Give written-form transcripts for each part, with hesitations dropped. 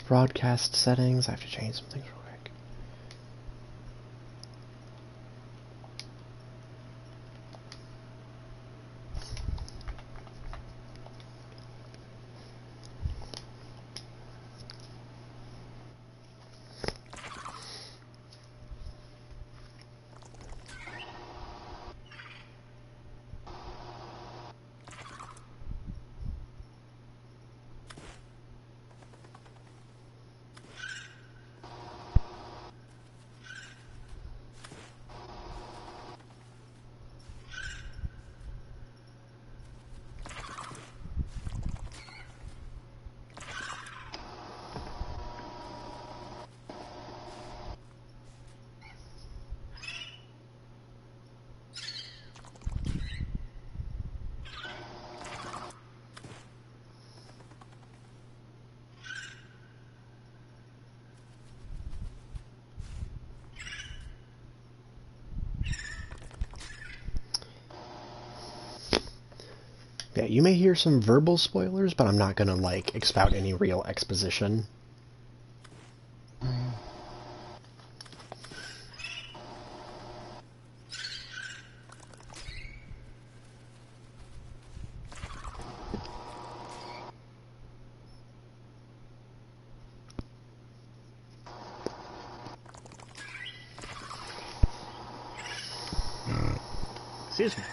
Broadcast settings. I have to change some things real quick. Yeah, you may hear some verbal spoilers, but I'm not gonna, like, expound any real exposition. Excuse me.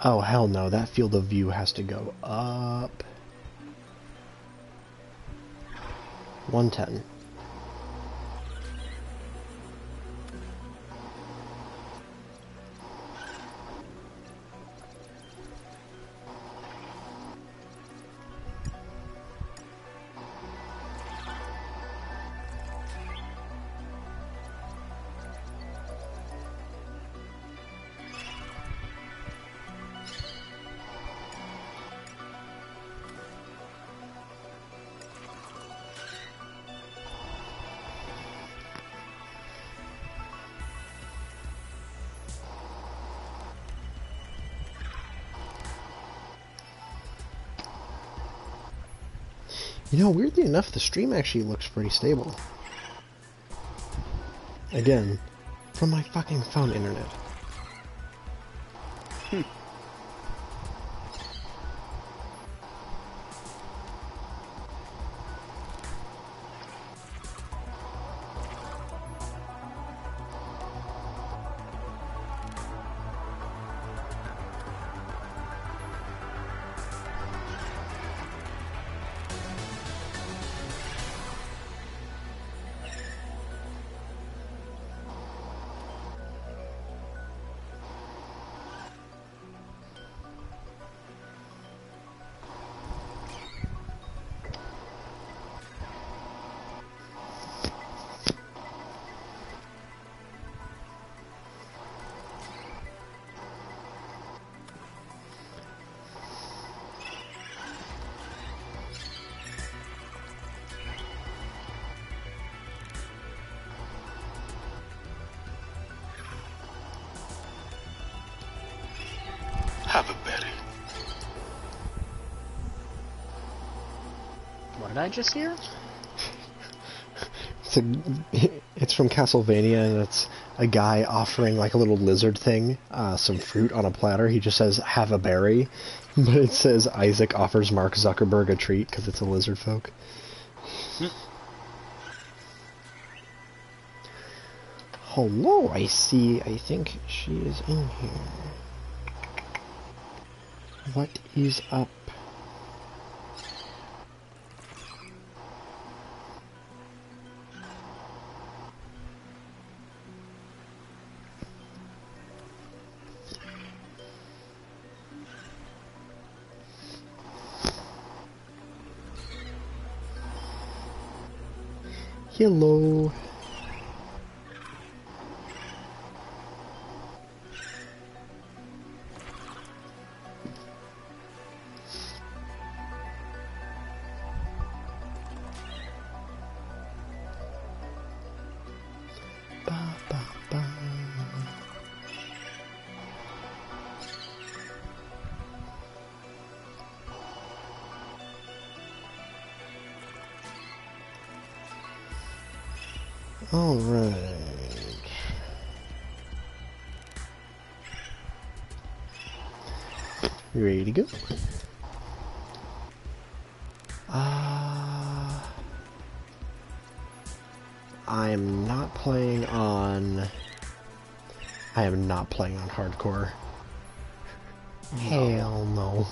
Oh, hell no, that field of view has to go up. 110. You know, weirdly enough, the stream actually looks pretty stable. Again, from my fucking phone internet. Have a berry. What did I just hear? It's from Castlevania, and it's a guy offering like a little lizard thing, some fruit on a platter. He just says, "Have a berry," but it says Isaac offers Mark Zuckerberg a treat because it's a lizard folk. Hello, I think she is in here. What is up? Hello. Ba, ba, ba. All right. You ready to go? I am not playing on hardcore. No. Hell no.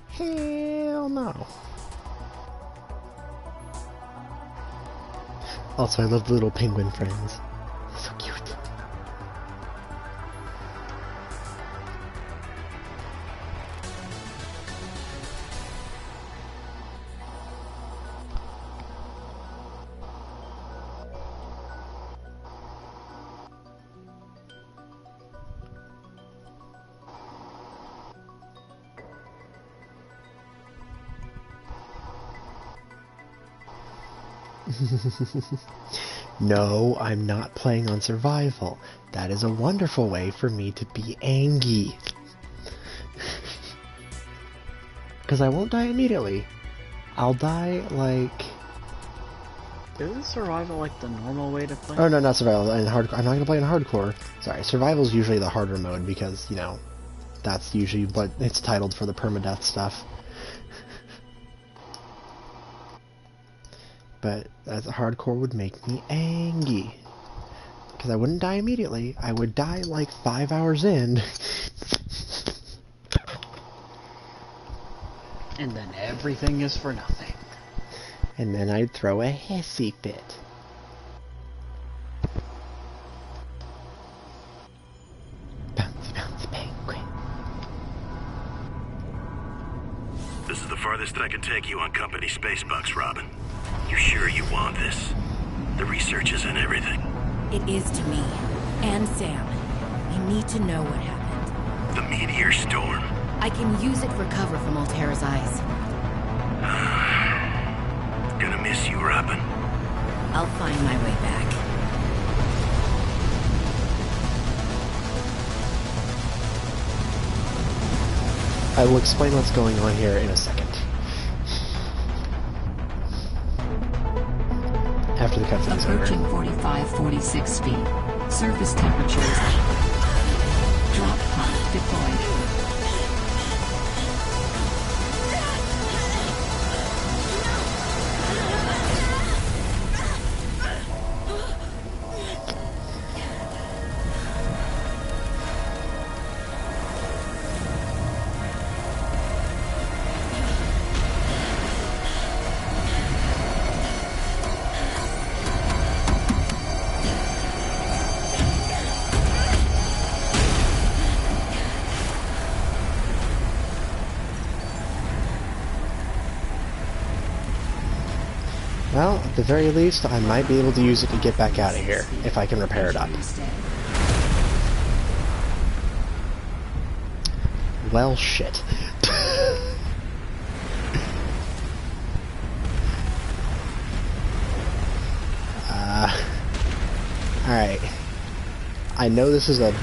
Hell no. Also, I love the little penguin friends. So cute. No, I'm not playing on survival. That is a wonderful way for me to be angry. Because I won't die immediately. I'll die like... Isn't survival like the normal way to play? Oh no, not survival. In hardcore. I'm not gonna play in hardcore. Sorry, survival's usually the harder mode because, you know, that's usually what it's titled for the permadeath stuff. But as a hardcore would make me angry. Because I wouldn't die immediately. I would die like 5 hours in. And then everything is for nothing. And then I'd throw a hissy fit. Bouncy, bouncy penguin. This is the farthest I can take you on company space bucks, Robin. You sure you want this? The research is in everything. It is to me. And Sam. We need to know what happened. The meteor storm. I can use it for cover from Altera's eyes. Gonna miss you, Robin. I'll find my way back. I will explain what's going on here in a second. After the cutscene's over. Approaching 45-46 feet. Surface temperatures. Drop pod deployed. Well, at the very least, I might be able to use it to get back out of here, if I can repair it up. Well, shit. Alright. I know this is a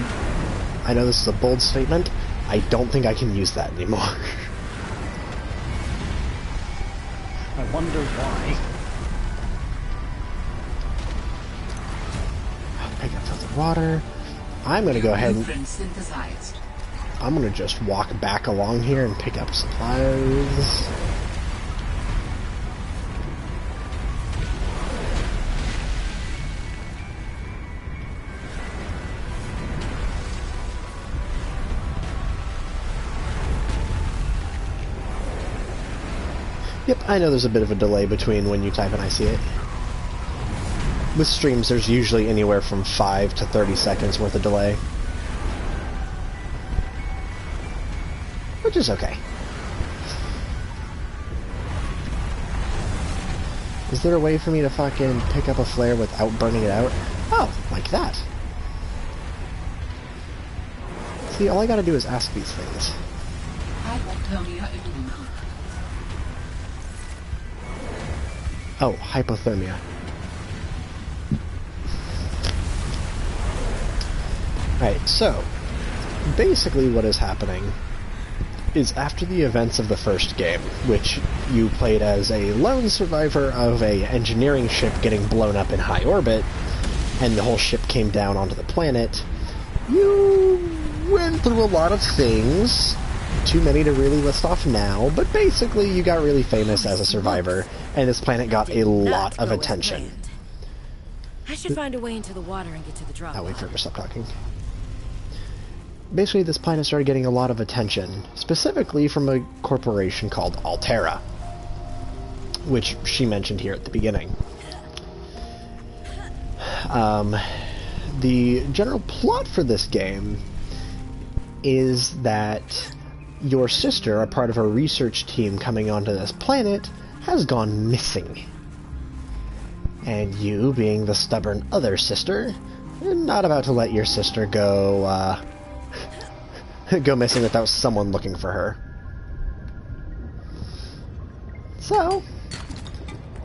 bold statement. I don't think I can use that anymore. I wonder why. Pick up tons of water. I'm gonna go ahead and... Synthesized. I'm gonna just walk back along here and pick up supplies. Yep, I know there's a bit of a delay between when you type and I see it. With streams, there's usually anywhere from 5 to 30 seconds worth of delay. Which is okay. Is there a way for me to fucking pick up a flare without burning it out? Oh, like that. See, all I gotta do is ask these things. Hypothermia imminent. Oh, hypothermia. Right, so, basically what is happening is after the events of the first game, which you played as a lone survivor of a engineering ship getting blown up in high orbit, and the whole ship came down onto the planet, you went through a lot of things, too many to really list off now, but basically you got really famous as a survivor, and this planet got a lot of attention. I should find a way into the water and get to the drop. I'll wait for her to stop talking. Basically, this planet started getting a lot of attention, specifically from a corporation called Altera, which she mentioned here at the beginning. The general plot for this game is that your sister, a part of a research team coming onto this planet, has gone missing. And you, being the stubborn other sister, you're not about to let your sister go, go missing without someone looking for her. So,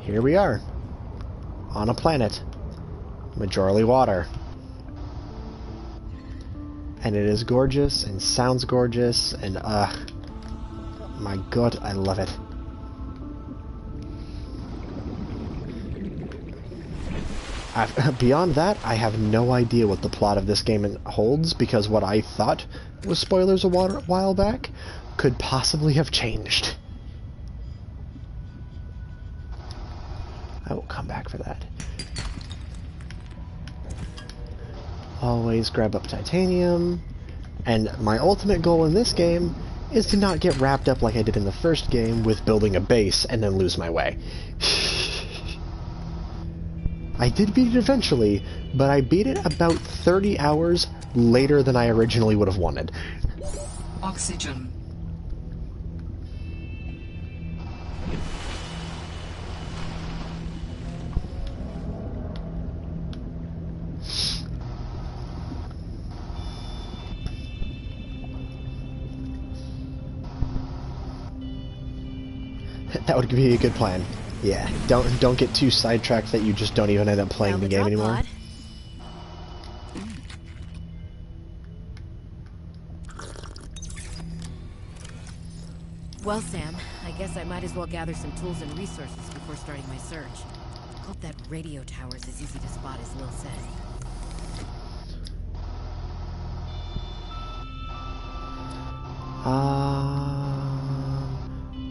here we are, on a planet, majorly water. And it is gorgeous, and sounds gorgeous, and my god, I love it. Beyond that, I have no idea what the plot of this game holds, because what I thought was spoilers a while back could possibly have changed. I will come back for that. Always grab up titanium, and my ultimate goal in this game is to not get wrapped up like I did in the first game with building a base and then lose my way. I did beat it eventually, but I beat it about 30 hours later than I originally would have wanted. Oxygen. That would be a good plan. Yeah, don't get too sidetracked that you just don't even end up playing the game anymore. Well, Sam, I guess I might as well gather some tools and resources before starting my search. Hope that radio tower's as easy to spot as Lil says.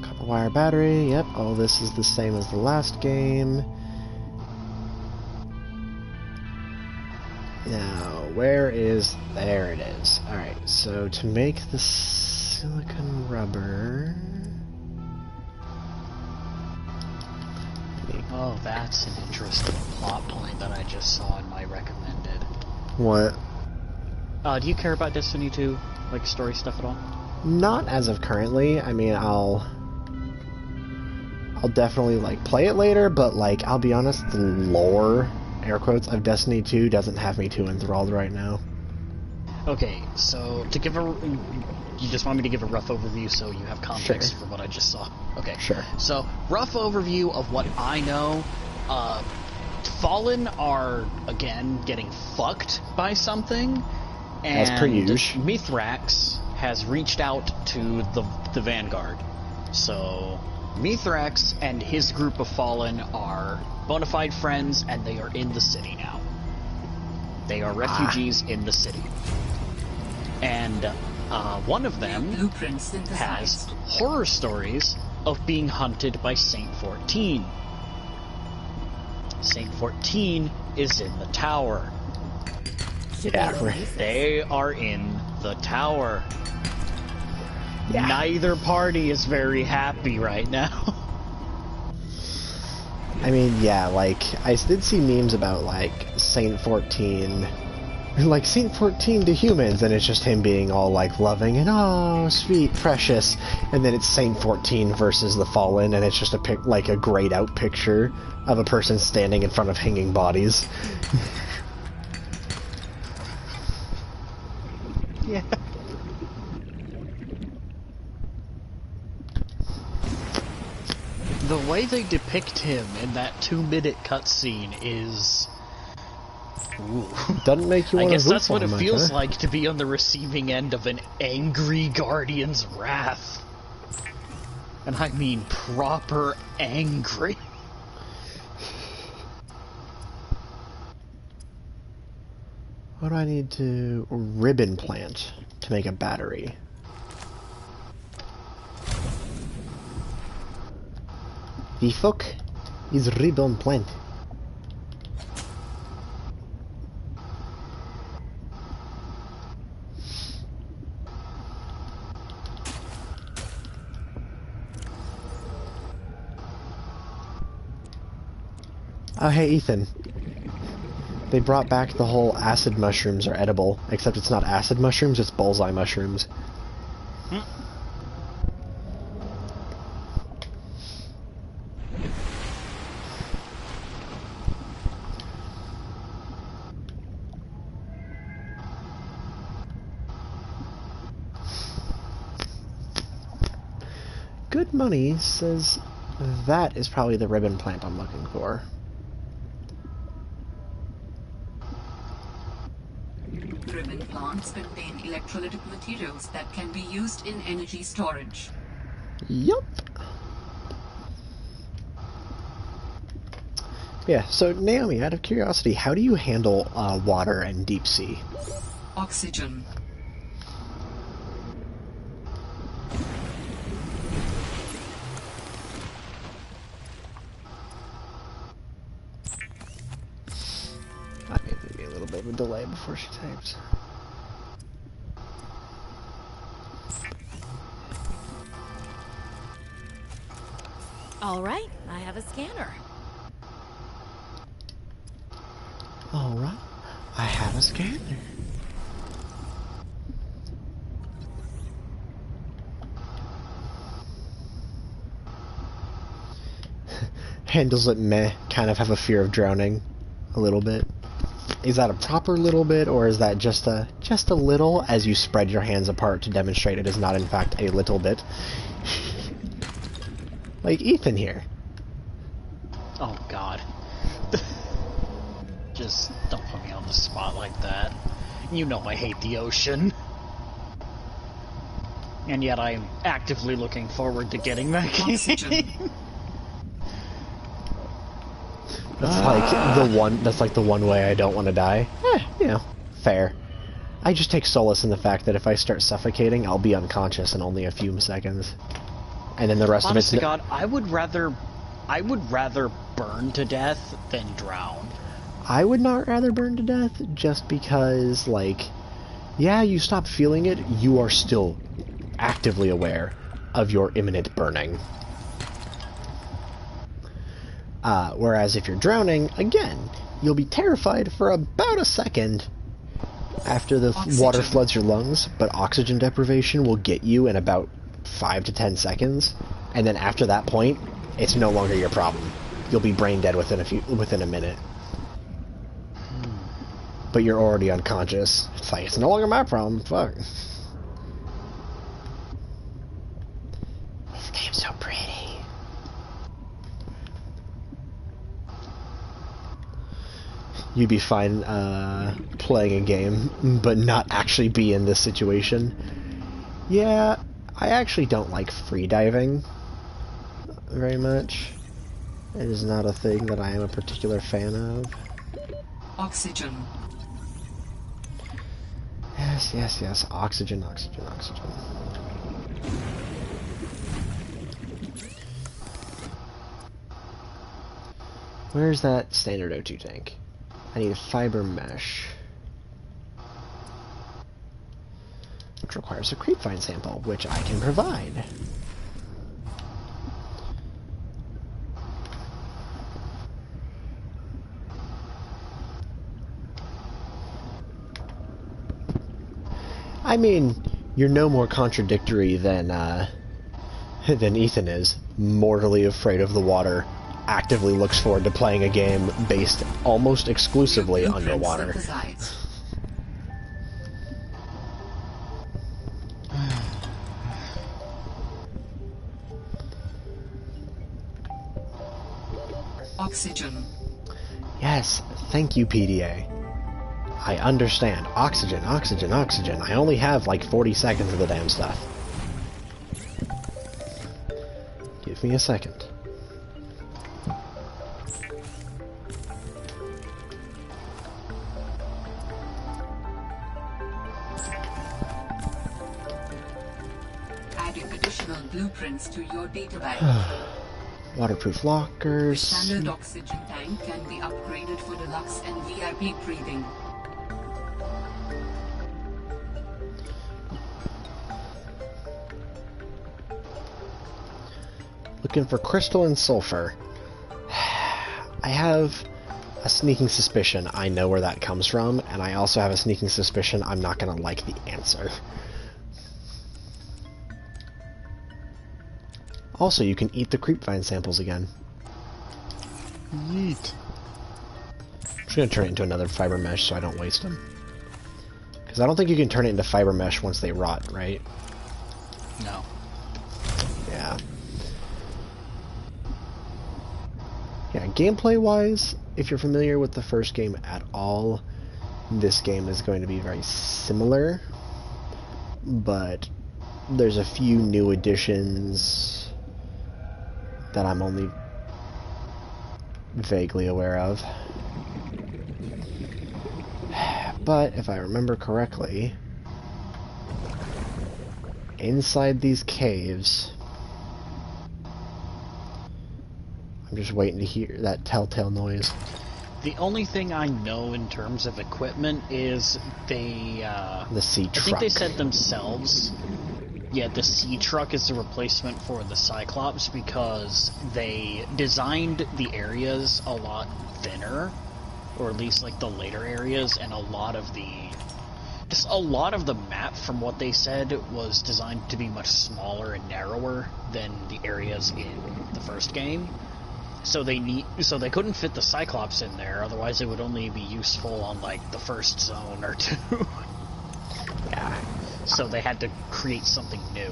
Copper wire battery, yep, all this is the same as the last game. Now, there it is. Alright, so to make the silicon rubber... Oh, that's an interesting plot point that I just saw in my recommended. What? Do you care about Destiny 2, like story stuff at all? Not as of currently. I mean, I'll definitely like play it later, but like I'll be honest, the lore, air quotes, of Destiny 2 doesn't have me too enthralled right now. Okay, so to give you just want me to give a rough overview so you have context for what I just saw. Okay. Sure. So, rough overview of what I know. Fallen are, again, getting fucked by something. And as per usual. Mithrax has reached out to the Vanguard. So, Mithrax and his group of Fallen are bona fide friends, and they are in the city now. They are refugees in the city. And one of them has horror stories of being hunted by Saint 14. Saint 14 is in the tower. They are in the tower. Yeah. Neither party is very happy right now. I mean, yeah, like, I did see memes about, like, Saint 14, like, Saint 14 to humans, and it's just him being all, like, loving and, oh, sweet, precious, And then it's Saint 14 versus the Fallen, and it's just like a grayed out picture of a person standing in front of hanging bodies. Yeah. The way they depict him in that 2-minute cutscene is... Ooh. Doesn't make you want I to guess that's what it much, feels huh? like to be on the receiving end of an angry Guardian's wrath. And I mean proper angry. What do I need to ribbon plant to make a battery? The fuck is ribbon plant? Oh, hey, Ethan. They brought back the whole acid mushrooms are edible, except it's not acid mushrooms, it's bullseye mushrooms. Good Money says that is probably the ribbon plant I'm looking for. Ribbon plants contain electrolytic materials that can be used in energy storage. Yup. Yeah, so Naomi, out of curiosity, how do you handle water and deep sea? Oxygen. I think there'll be a little bit of a delay before she types. All right, I have a scanner. Alright, I have a scanner. Handles it meh, kind of have a fear of drowning. A little bit. Is that a proper little bit, or is that just a little as you spread your hands apart to demonstrate it is not in fact a little bit? Like Ethan here. Oh god. Just don't put me on the spot like that. You know I hate the ocean. And yet I am actively looking forward to getting that game. Oxygen. That's like the one way I don't want to die. You know, fair. I just take solace in the fact that if I start suffocating, I'll be unconscious in only a few seconds. And then the rest Honest of to it's... God, I would rather burn to death than drown. I would not rather burn to death just because, like, yeah, you stop feeling it, you are still actively aware of your imminent burning. Whereas if you're drowning, again, you'll be terrified for about a second after the water floods your lungs, but oxygen deprivation will get you in about 5 to 10 seconds, and then after that point, it's no longer your problem. You'll be brain dead within a minute. But you're already unconscious. It's like, it's no longer my problem. Fuck. This game's so pretty. You'd be fine playing a game, but not actually be in this situation. Yeah, I actually don't like freediving very much. It is not a thing that I am a particular fan of. Oxygen. Yes, yes, yes. Oxygen, oxygen, oxygen. Where's that standard O2 tank? I need a fiber mesh. Which requires a creepvine sample, which I can provide. I mean, you're no more contradictory than than Ethan is, mortally afraid of the water, actively looks forward to playing a game based almost exclusively underwater. Oxygen. Yes, thank you, PDA. I understand. Oxygen, oxygen, oxygen. I only have like 40 seconds of the damn stuff. Give me a second. Adding additional blueprints to your databank. Waterproof lockers. Standard oxygen tank can be upgraded for deluxe and VIP breathing. Looking for crystal and sulfur. I have a sneaking suspicion I know where that comes from, and I also have a sneaking suspicion I'm not gonna like the answer. Also, you can eat the creepvine samples again. Yeet. I'm just gonna turn it into another fiber mesh so I don't waste them. Because I don't think you can turn it into fiber mesh once they rot, right? No. Yeah. Yeah, gameplay-wise, if you're familiar with the first game at all, this game is going to be very similar. But there's a few new additions that I'm only vaguely aware of. But if I remember correctly, inside these caves, I'm just waiting to hear that telltale noise. The only thing I know in terms of equipment is they, the sea truck. I think they said themselves, yeah, the sea truck is the replacement for the Cyclops because they designed the areas a lot thinner, or at least like the later areas, and a lot of the map, from what they said, was designed to be much smaller and narrower than the areas in the first game. So they couldn't fit the Cyclops in there, otherwise it would only be useful on like the first zone or two. Yeah. So they had to create something new.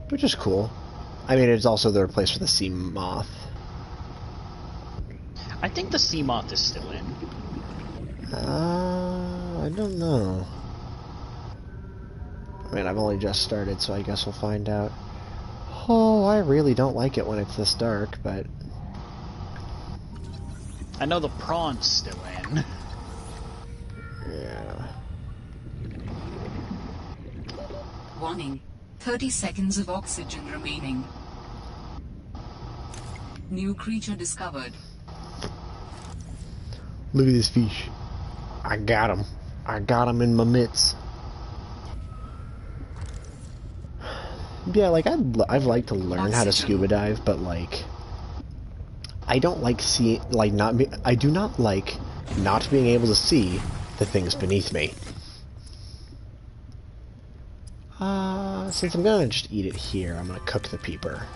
Which is cool. I mean, it's also the replace for the Sea Moth. I think the Sea Moth is still in. I don't know. I mean, I've only just started, so I guess we'll find out. Oh, I really don't like it when it's this dark, but... I know the Prawn's still in. Yeah. Warning. 30 seconds of oxygen remaining. New creature discovered. Look at this fish. I got him. I got him in my mitts. Yeah, like, I'd like to learn how to scuba dive, but, like, I don't like I do not like not being able to see the things beneath me. Since I'm gonna just eat it here, I'm gonna cook the peeper.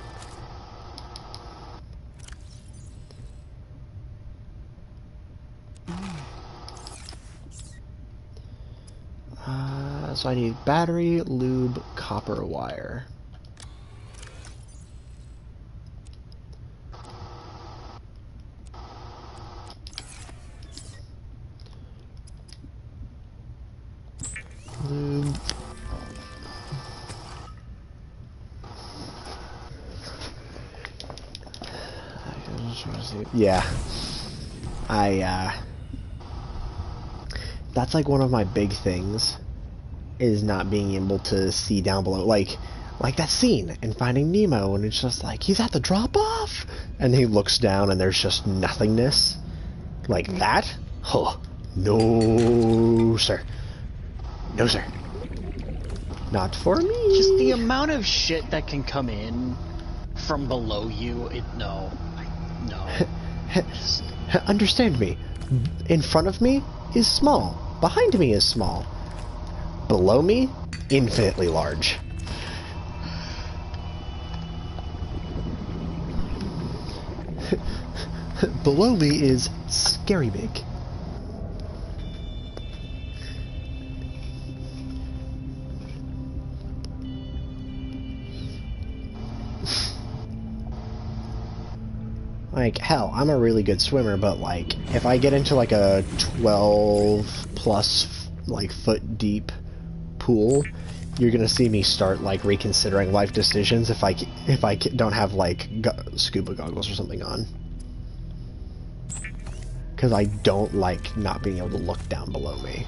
So I need battery, lube, copper wire. Lube. Yeah. That's like one of my big things, is not being able to see down below. Like that scene in Finding Nemo, and it's just like, he's at the drop-off! And he looks down and there's just nothingness. Like that? Huh. No, sir. No, sir. Not for me. Just the amount of shit that can come in from below you, no. Understand me. In front of me is small. Behind me is small. Below me, infinitely large. Below me is scary big. Like, hell, I'm a really good swimmer, but, like, if I get into, like, a 12-plus, like, foot deep pool, you're gonna see me start, like, reconsidering life decisions if I don't have, like, scuba goggles or something on. Because I don't like not being able to look down below me.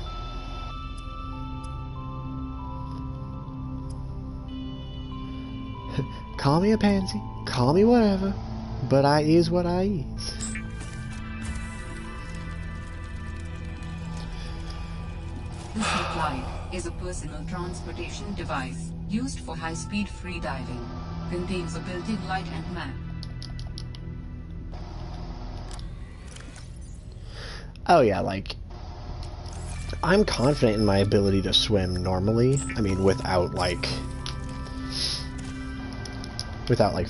Call me a pansy, call me whatever. But I is what I is. The Seaglide is a personal transportation device used for high-speed freediving. Contains a built-in light and map. Oh yeah, like, I'm confident in my ability to swim normally. I mean, without like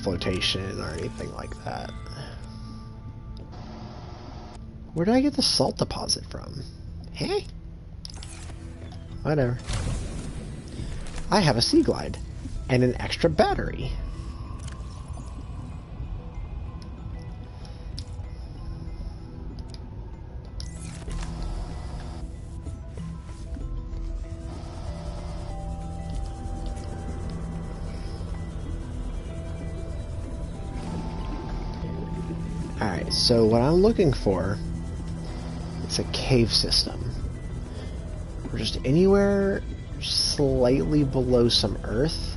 flotation or anything like that. Where did I get the salt deposit from? Hey? Whatever. I have a Seaglide and an extra battery. Alright, so what I'm looking for is a cave system. Or just anywhere slightly below some earth.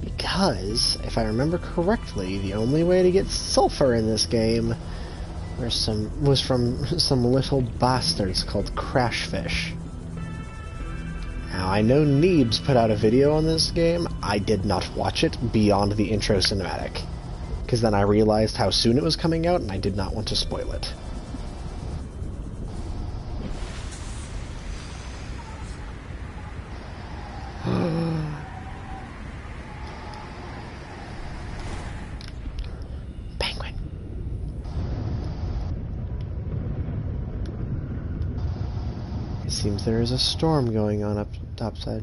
Because, if I remember correctly, the only way to get sulfur in this game was from some little bastards called Crashfish. Now, I know Neebs put out a video on this game. I did not watch it beyond the intro cinematic. Because then I realized how soon it was coming out, and I did not want to spoil it. Penguin. It seems there is a storm going on up topside.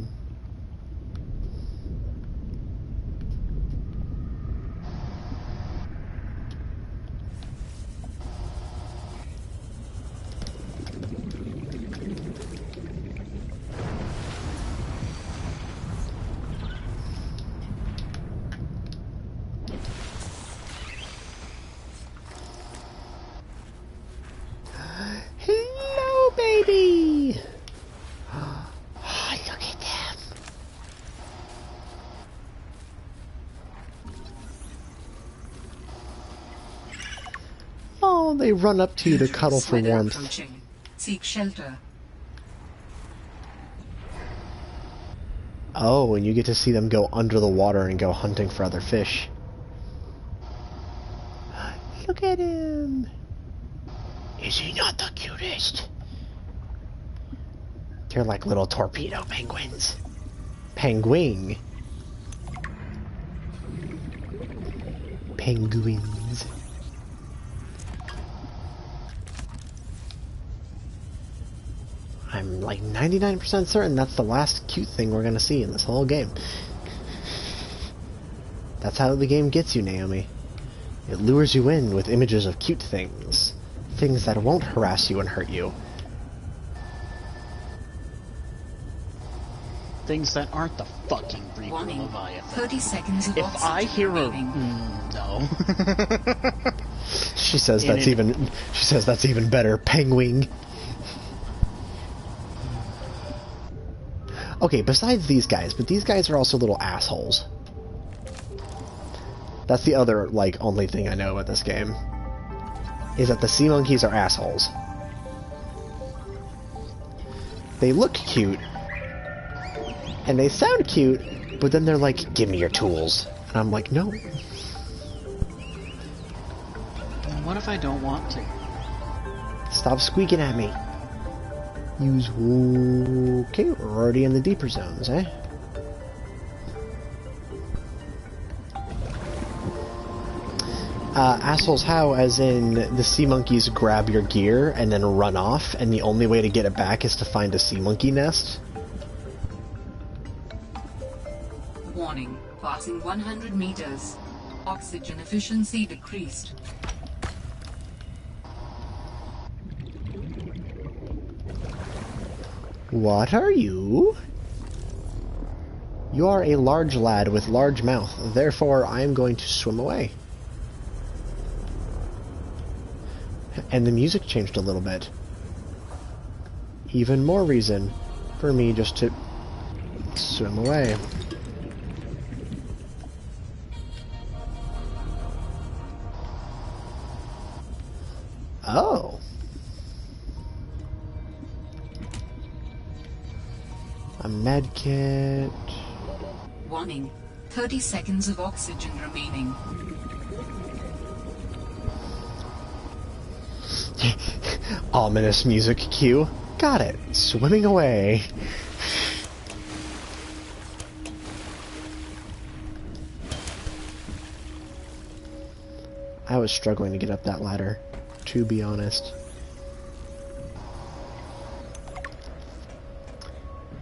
Hello, baby! Oh, look at them. Oh, they run up to you to cuddle for warmth. Approaching. Seek shelter. Oh, and you get to see them go under the water and go hunting for other fish. Look at him! Is he not the cutest? They're like little torpedo penguins. Penguin. Penguins. I'm like 99% certain that's the last cute thing we're gonna see in this whole game. That's how the game gets you, Naomi. It lures you in with images of cute things. Things that won't harass you and hurt you. Things that aren't the fucking Reaper Warning. Leviathan. 30 seconds of If oxygen I hear a remaining. no. She says that's even better. Penguin. Okay, besides these guys, but these guys are also little assholes. That's the other, like, only thing I know about this game. Is that the sea monkeys are assholes. They look cute. And they sound cute, but then they're like, give me your tools. And I'm like, no. What if I don't want to? Stop squeaking at me. Use... Okay, we're already in the deeper zones, eh? Assholes how, as in the sea monkeys grab your gear and then run off, and the only way to get it back is to find a sea monkey nest? Warning, passing 100 meters. Oxygen efficiency decreased. What are you? You are a large lad with large mouth, therefore I am going to swim away. And the music changed a little bit. Even more reason for me just to swim away. Oh. A med kit. Warning, 30 seconds of oxygen remaining. Ominous music cue. Got it. Swimming away. I was struggling to get up that ladder, to be honest.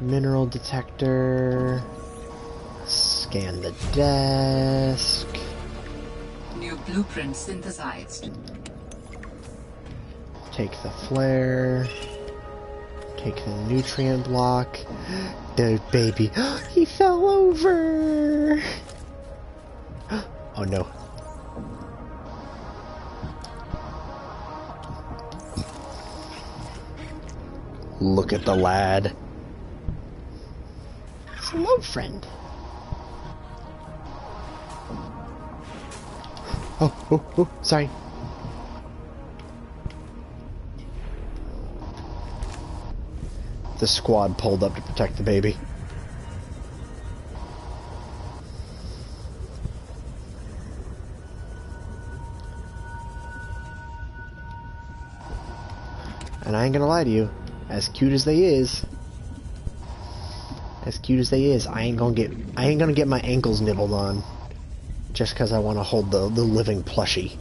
Mineral detector. Scan the desk. New blueprint synthesized. Take the flare. Take the nutrient block. The baby. He fell over. Oh no. Look at the lad. Hello, friend. Oh, sorry. The squad pulled up to protect the baby. And I ain't gonna lie to you, as cute as they is, I ain't gonna get my ankles nibbled on just because I want to hold the living plushie.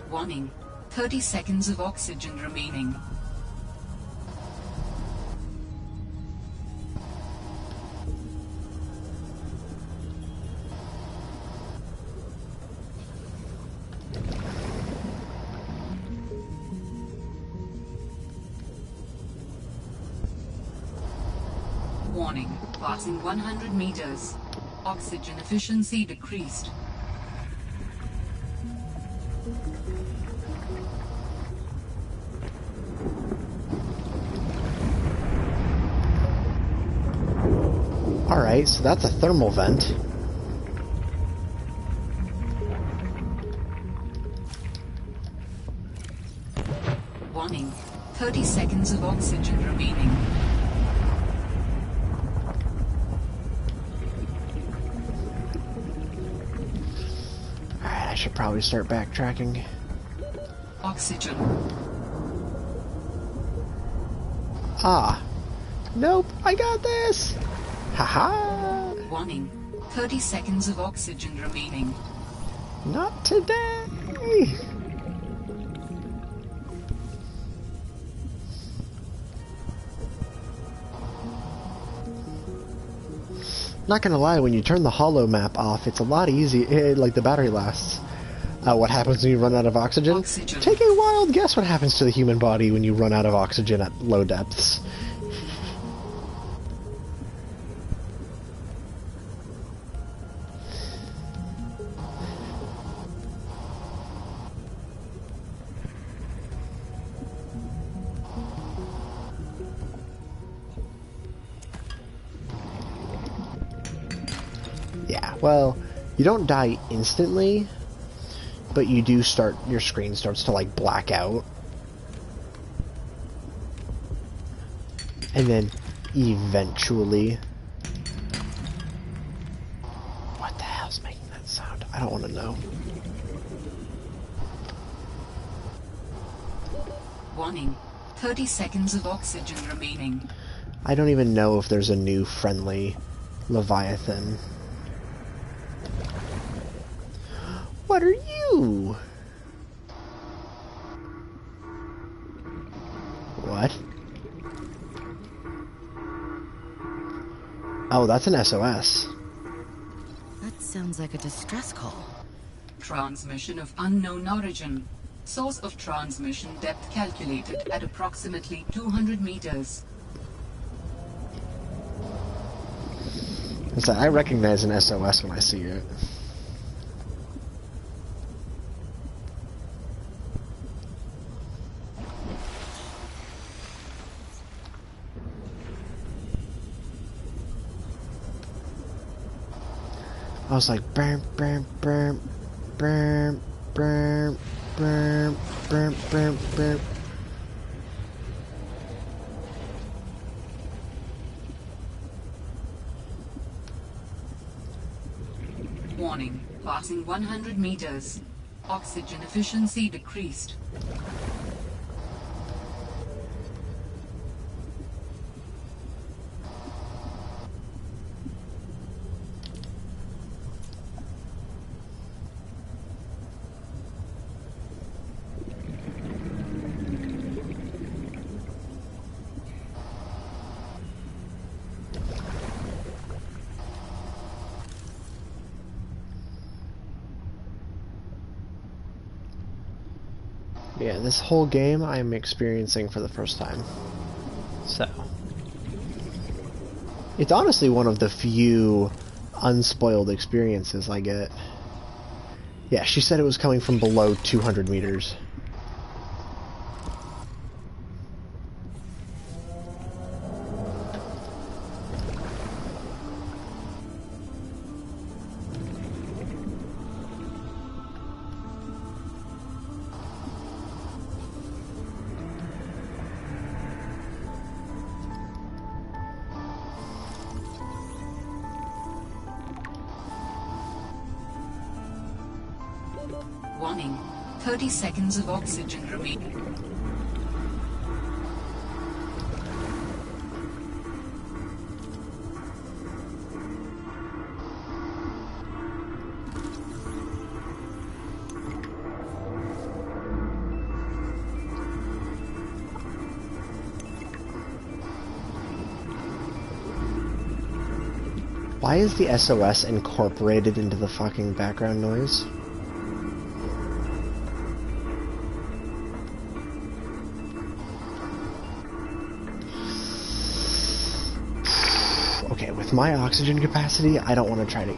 Warning, 30 seconds of oxygen remaining. Warning, passing 100 meters. Oxygen efficiency decreased. Alright, so that's a thermal vent. Warning, 30 seconds of oxygen remaining. Alright, I should probably start backtracking. Oxygen. Ah. Nope, I got this! Haha! Warning, 30 seconds of oxygen remaining. Not today! Not gonna lie, when you turn the holo map off, it's a lot easier, like the battery lasts. What happens when you run out of oxygen? Take a wild guess what happens to the human body when you run out of oxygen at low depths. Yeah, well, you don't die instantly, but you do start, your screen starts to like black out. And then eventually... What I don't want to know. Warning. 30 seconds of oxygen remaining. I don't even know if there's a new friendly Leviathan. What are you? What? Oh, that's an SOS. That sounds like a distress call. Transmission of unknown origin. Source of transmission depth calculated at approximately 200 meters. I recognize an SOS when I see it. I was like, bam, bam, bam, bam, bam, bam, bam, bam, bam. Warning. Passing 100 meters. Oxygen efficiency decreased. Yeah, this whole game I'm experiencing for the first time. So. It's honestly one of the few unspoiled experiences I get. Yeah, she said it was coming from below 200 meters. Warning. 30 seconds of oxygen remaining. Why is the SOS incorporated into the fucking background noise? Okay, with my oxygen capacity, I don't want to try to...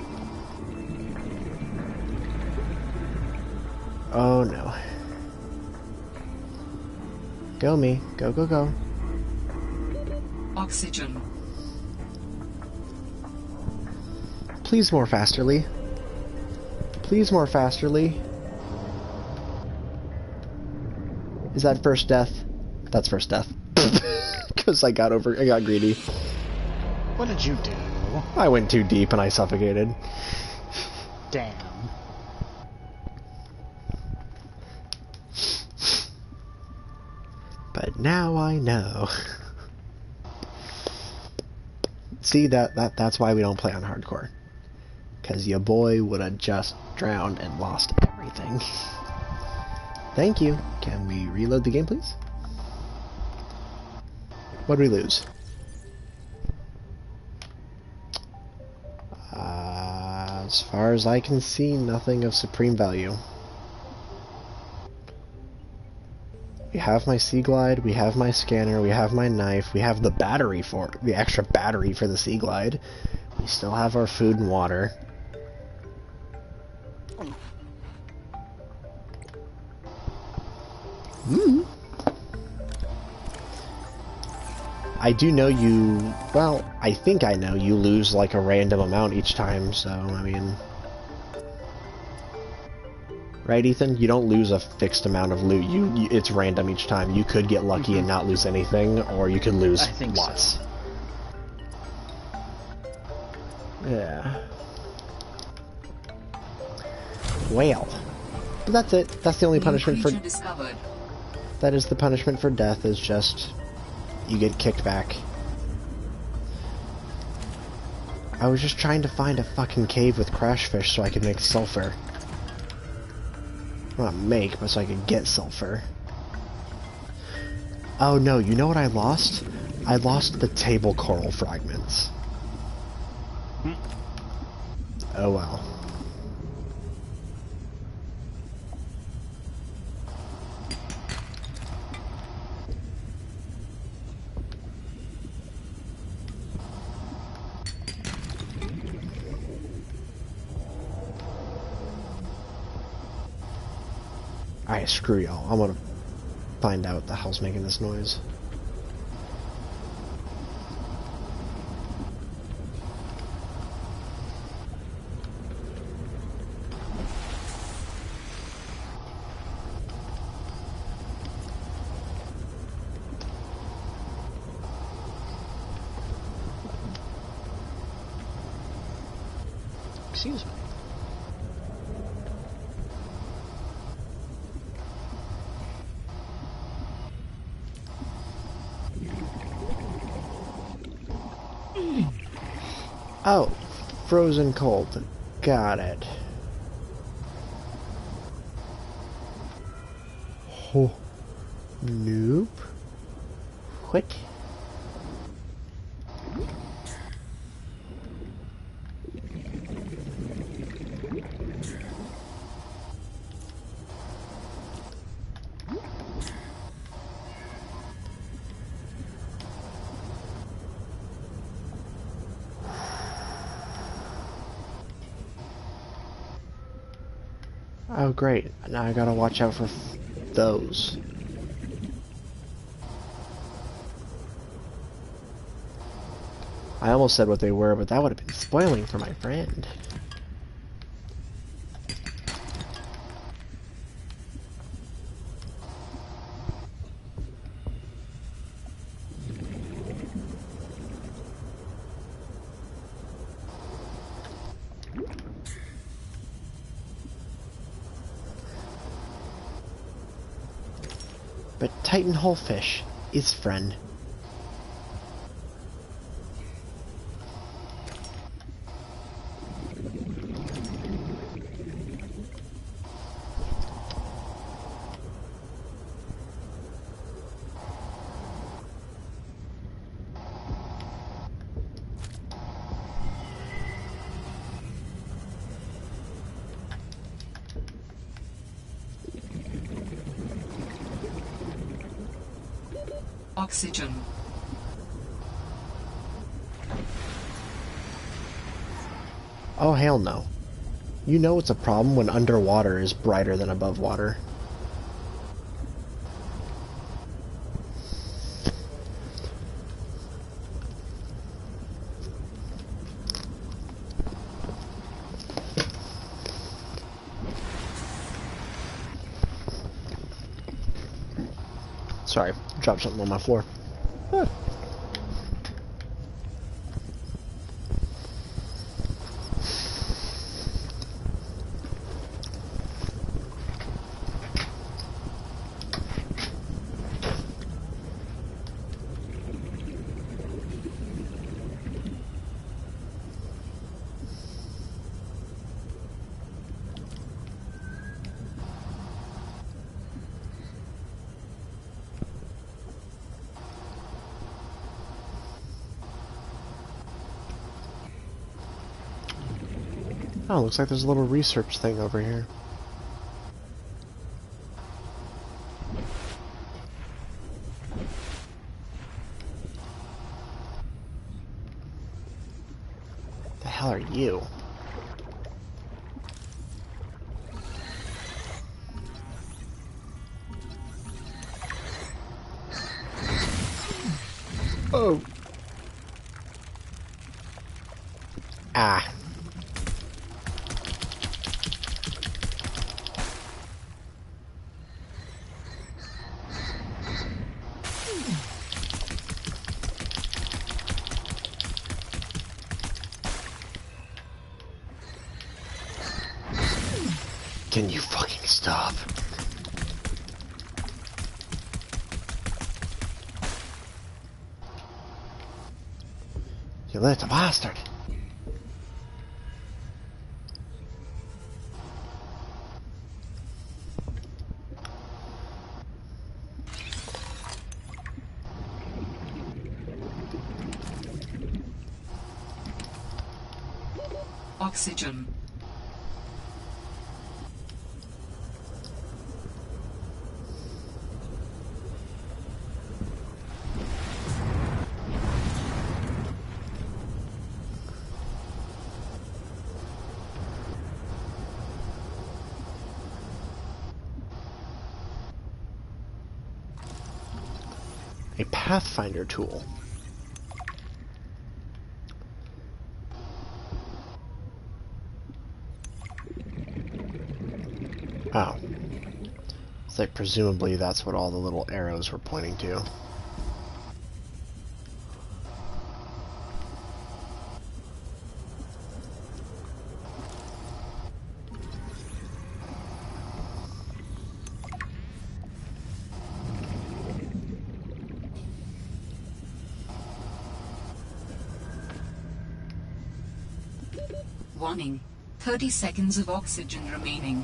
Oh no. Go me. Go, go, go. Oxygen. Please more fasterly. Please more fasterly. Is that first death? That's first death. Because I got greedy. What did you do? I went too deep and I suffocated. Damn. But now I know. See, that's why we don't play on hardcore. Because your boy would have just drowned and lost everything. Thank you. Can we reload the game, please? What'd we lose? As far as I can see, nothing of supreme value. We have my Sea Glide, we have my scanner, we have my knife, we have the battery for the extra battery for the Sea Glide. We still have our food and water. I do know you, well, I think I know you lose like a random amount each time, so, I mean... Right, Ethan? You don't lose a fixed amount of loot. It's random each time. You could get lucky and not lose anything, or you could lose lots. So. Yeah. Well. But that's it. That's the only punishment for... discovered. That is the punishment for death, is just... you get kicked back. I was just trying to find a fucking cave with crash fish so I could make sulfur. Not make, but so I could get sulfur. Oh no, you know what I lost? I lost the table coral fragments. Oh well. Alright, screw y'all. I'm gonna find out what the hell's making this noise. Excuse me. Oh, frozen cold. Got it. Oh, nope. What? Oh great, now I gotta watch out for those. I almost said what they were, but that would have been spoiling for my friend. But Titan Hullfish is friend. Oxygen. Oh hell no. You know it's a problem when underwater is brighter than above water. Sorry, dropped something on my floor. Huh. Oh, looks like there's a little research thing over here. The hell are you? Oh. Ah. Can you fucking stop? You little bastard. Oxygen. A Pathfinder tool. Oh. It's like presumably that's what all the little arrows were pointing to. Warning. 30 seconds of oxygen remaining.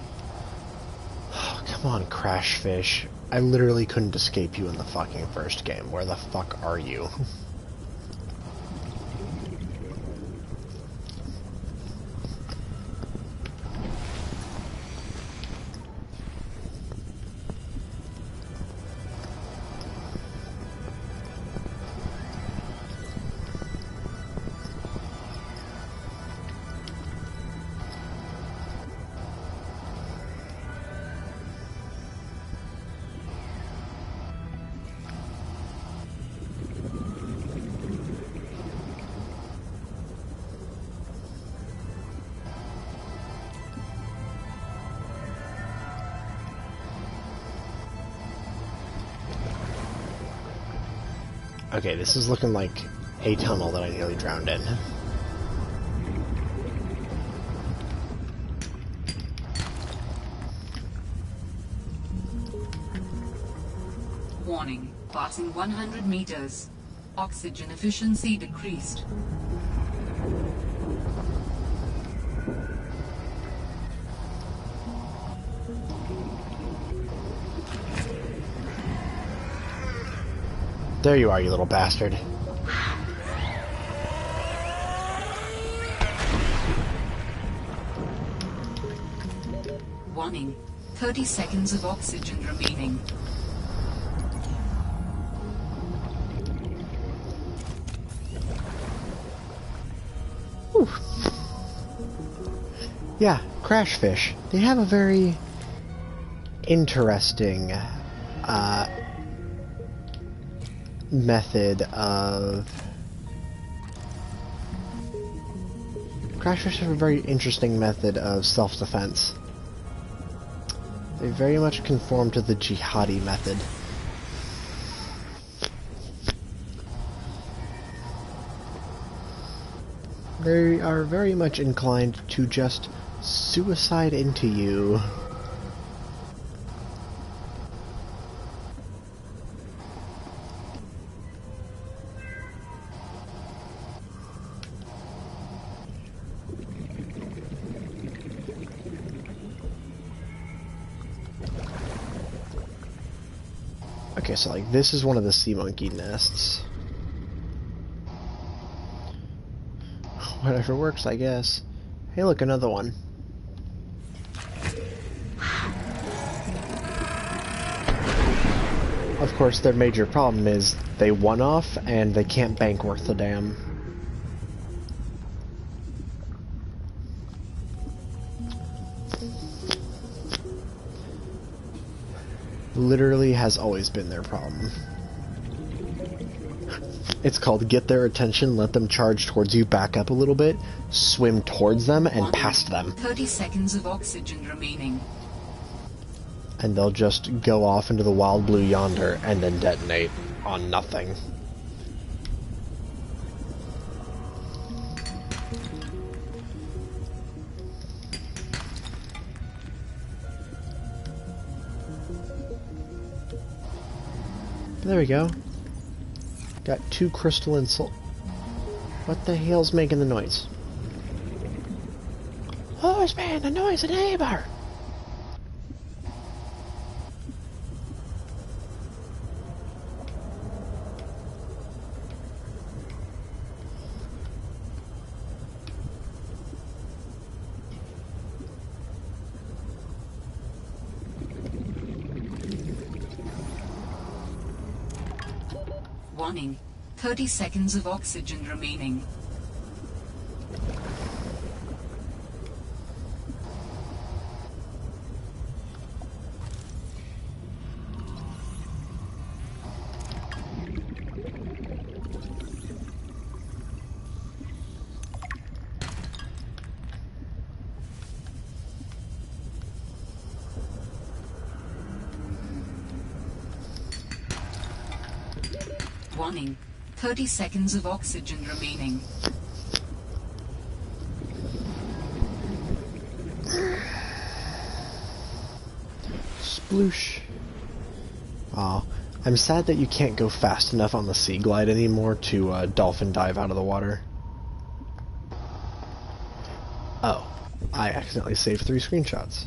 Oh, come on, Crashfish. I literally couldn't escape you in the fucking first game. Where the fuck are you? Okay, this is looking like a tunnel that I nearly drowned in. Warning. Passing 100 meters. Oxygen efficiency decreased. There you are, you little bastard. Warning. 30 seconds of oxygen remaining. Whew. Yeah, Crashfish. They have a very interesting method of... Crashfish have a very interesting method of self-defense. They very much conform to the jihadi method. They are very much inclined to just suicide into you. Okay, so like this is one of the sea monkey nests. Whatever works, I guess. Hey, look, another one. Of course, their major problem is they one-off and they can't bank worth a damn. Literally has always been their problem. It's called get their attention, let them charge towards you, back up a little bit, swim towards them, and past them. 30 seconds of oxygen remaining. And they'll just go off into the wild blue yonder and then detonate on nothing. There we go. Got 2 crystalline soul. What the hell's making the noise? Oh, it's making the noise, a neighbor! Warning. 30 seconds of oxygen remaining. Warning. 30 seconds of oxygen remaining. Sploosh. Aw, I'm sad that you can't go fast enough on the Sea Glide anymore to dolphin dive out of the water. Oh, I accidentally saved 3 screenshots.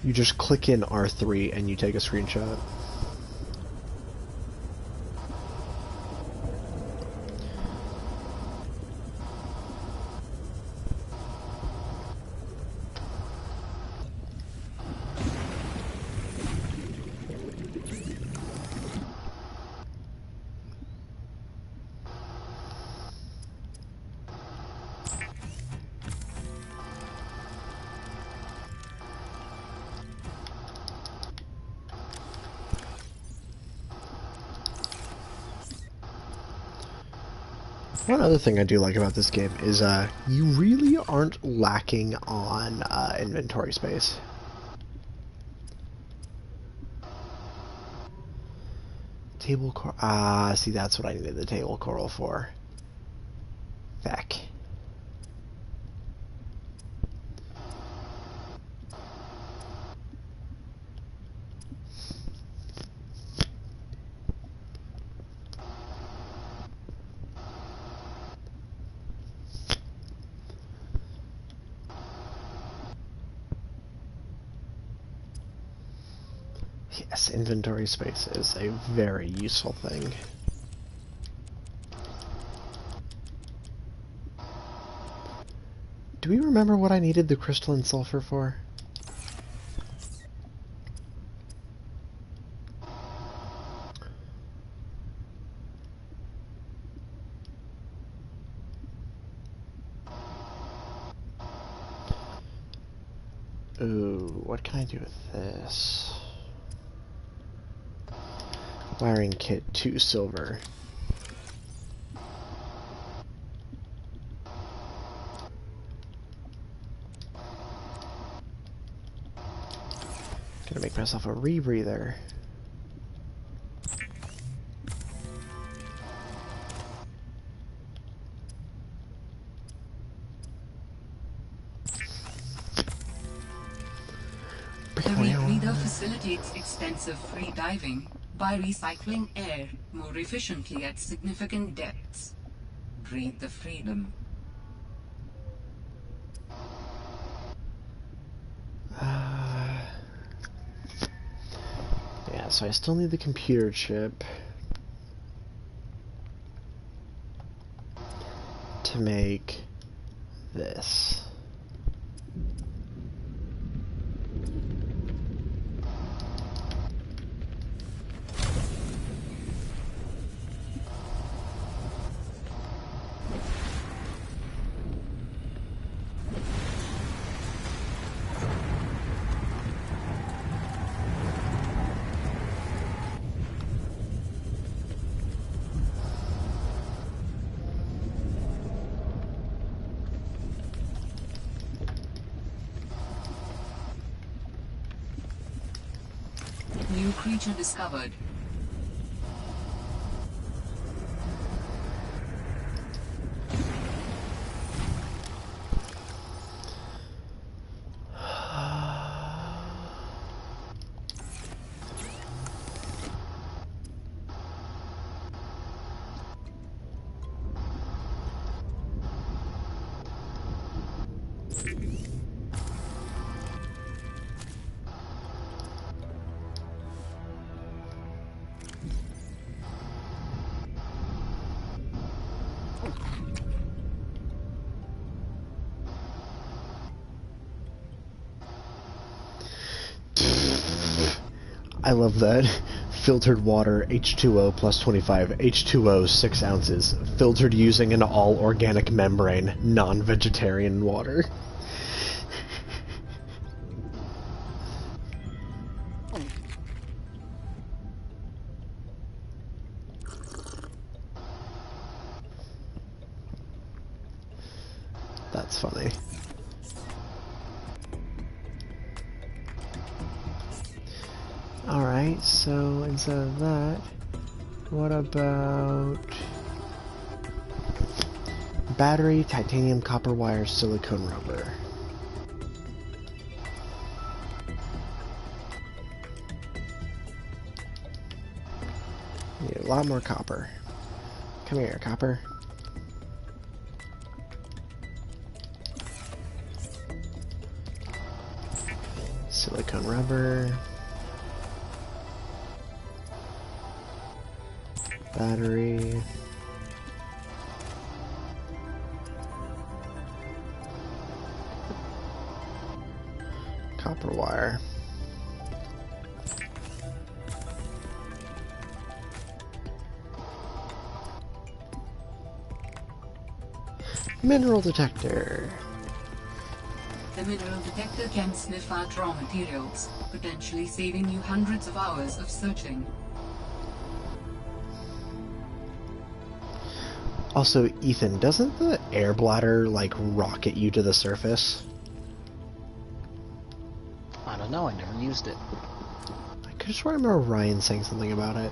You just click in R3 and you take a screenshot. One other thing I do like about this game is you really aren't lacking on inventory space. Table coral. See, that's what I needed the table coral for. Feck. Yes, inventory space is a very useful thing. Do we remember what I needed the crystalline sulfur for? Ooh, what can I do with this? Wiring kit 2 silver. Gonna make myself a rebreather. The rebreather facilitates extensive free diving by recycling air more efficiently at significant depths. Breathe the freedom. Yeah, so I still need the computer chip to make this. New creature discovered. I love that. Filtered water, H2O plus 25, H2O 6 ounces. Filtered using an all-organic membrane, non-vegetarian water. That's funny. Alright, so instead of that, what about battery, titanium, copper wire, silicone rubber? Need a lot more copper. Come here, copper. Silicone rubber. Battery. Copper wire. Mineral detector. The mineral detector can sniff out raw materials, potentially saving you hundreds of hours of searching. Also, Ethan, doesn't the air bladder, like, rocket you to the surface? I don't know, I never used it. I could just remember Ryan saying something about it.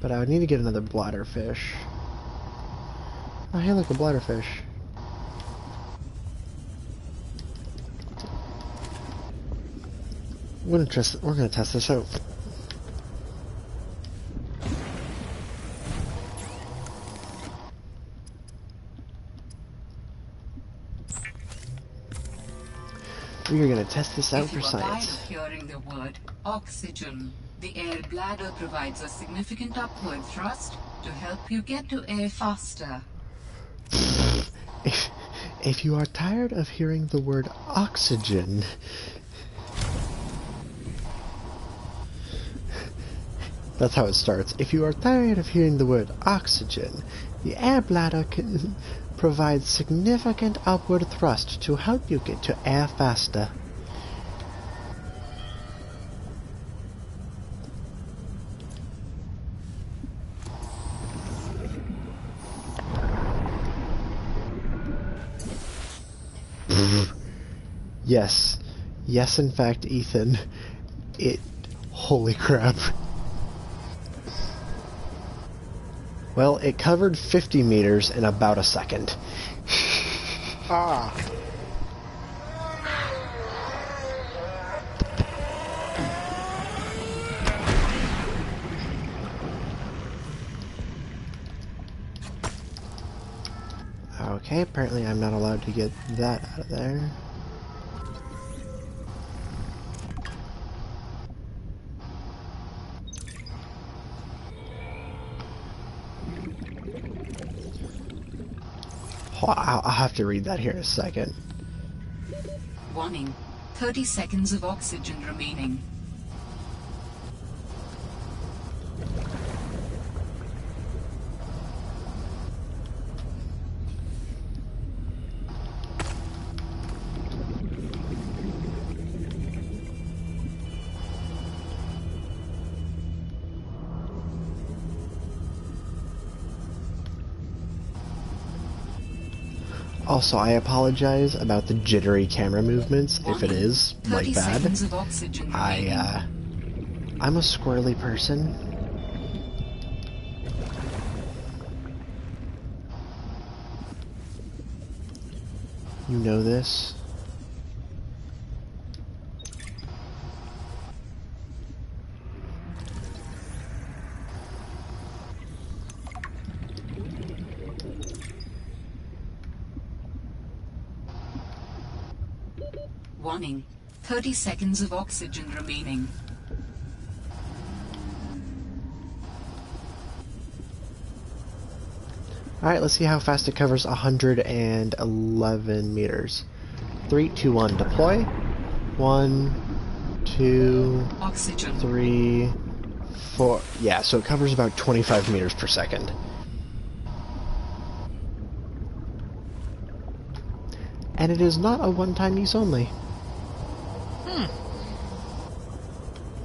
But I would need to get another bladderfish. Oh, hey, look, a bladderfish. We're gonna test this out. We are gonna test this out for science. If you are tired of hearing the word oxygen, the air bladder provides a significant upward thrust to help you get to air faster. If you are tired of hearing the word oxygen, that's how it starts. If you are tired of hearing the word oxygen, the air bladder can provide significant upward thrust to help you get to air faster. Yes. Yes, in fact, Ethan. Holy crap. Well, it covered 50 meters in about a second. Ah. Okay, apparently I'm not allowed to get that out of there. I'll have to read that here in a second. Warning, 30 seconds of oxygen remaining. Also, I apologize about the jittery camera movements, if it is, like, bad. Of oxygen remaining. I'm a squirrely person. You know this. Warning, 30 seconds of oxygen remaining. Alright, let's see how fast it covers 111 meters. 3, 2, 1, deploy. 1, 2, Oxygen. 3, 4. Yeah, so it covers about 25 meters per second. And it is not a one-time use only.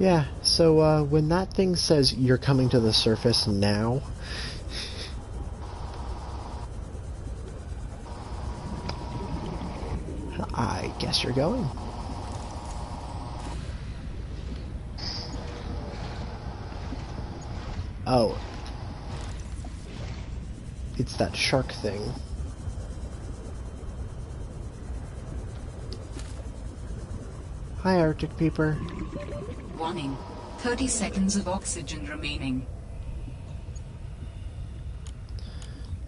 Yeah, so when that thing says you're coming to the surface now, I guess you're going. Oh. It's that shark thing. Hi, Arctic Peeper. Warning. 30 seconds of oxygen remaining.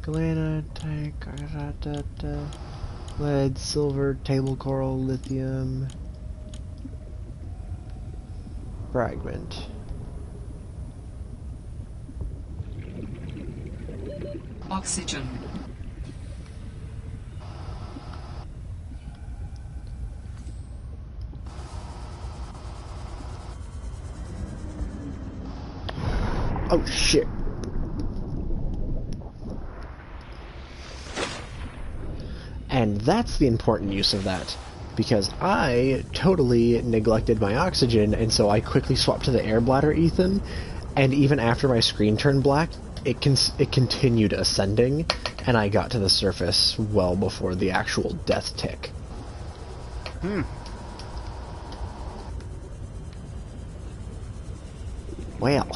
Galena, tank, lead, silver, table coral, lithium, fragment. Oxygen. Oh shit. And that's the important use of that, because I totally neglected my oxygen, and so I quickly swapped to the air bladder, Ethan, and even after my screen turned black, it continued ascending, and I got to the surface well before the actual death tick. Well,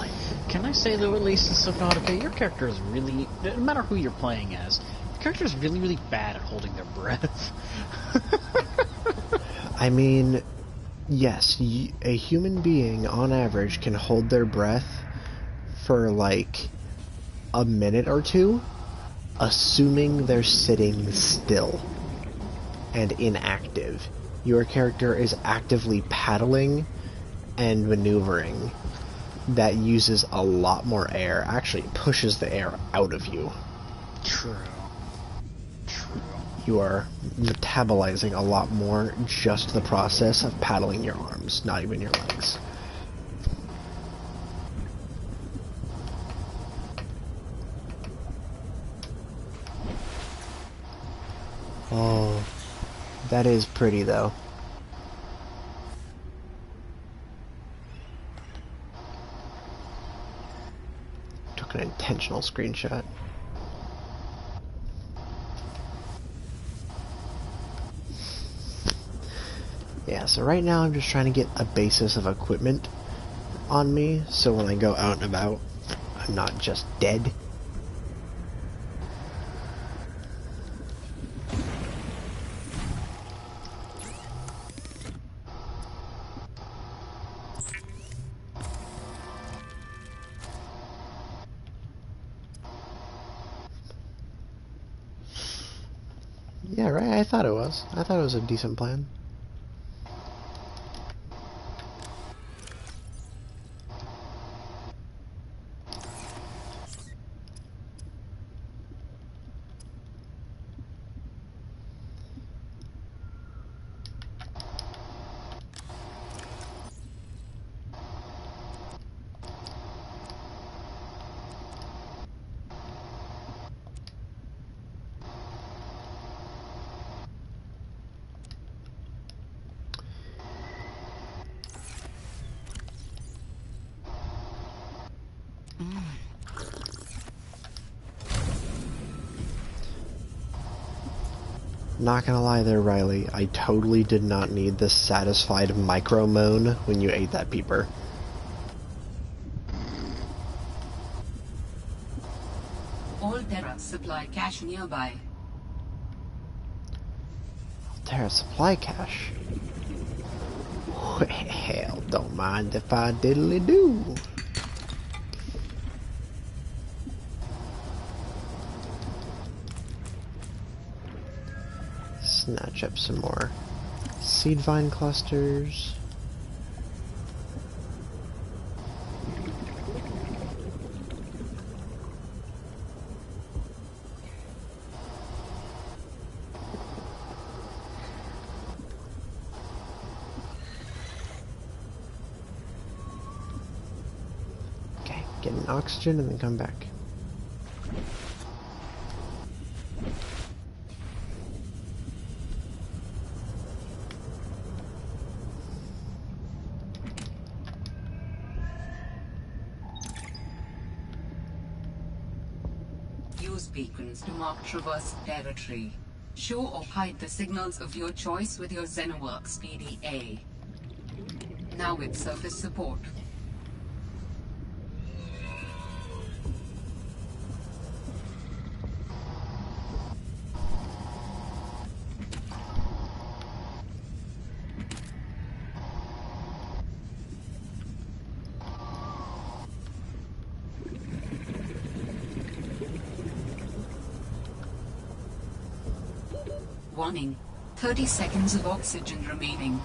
Can I say though, at least in Subnautica, your character is really, no matter who you're playing as, the character is really, really bad at holding their breath. I mean, yes, a human being on average can hold their breath for like a minute or two, assuming they're sitting still and inactive. Your character is actively paddling and maneuvering. That uses a lot more air, actually pushes the air out of you. True. You are metabolizing a lot more just the process of paddling your arms, not even your legs. Oh, that is pretty though. Took an intentional screenshot. Yeah, so right now I'm just trying to get a basis of equipment on me, so when I go out and about, I'm not just dead. Yeah, right, I thought it was. I thought it was a decent plan. Not gonna lie there, Riley, I totally did not need this satisfied micro moan when you ate that peeper. All Terra supply cache nearby. Terra supply cache. Well, don't mind if I diddly do. Snatch up some more seed vine clusters. an oxygen and then come back. Use beacons to mark traverse territory. Show or hide the signals of your choice with your Xenoworks PDA. Now with surface support. Warning. 30 seconds of oxygen remaining.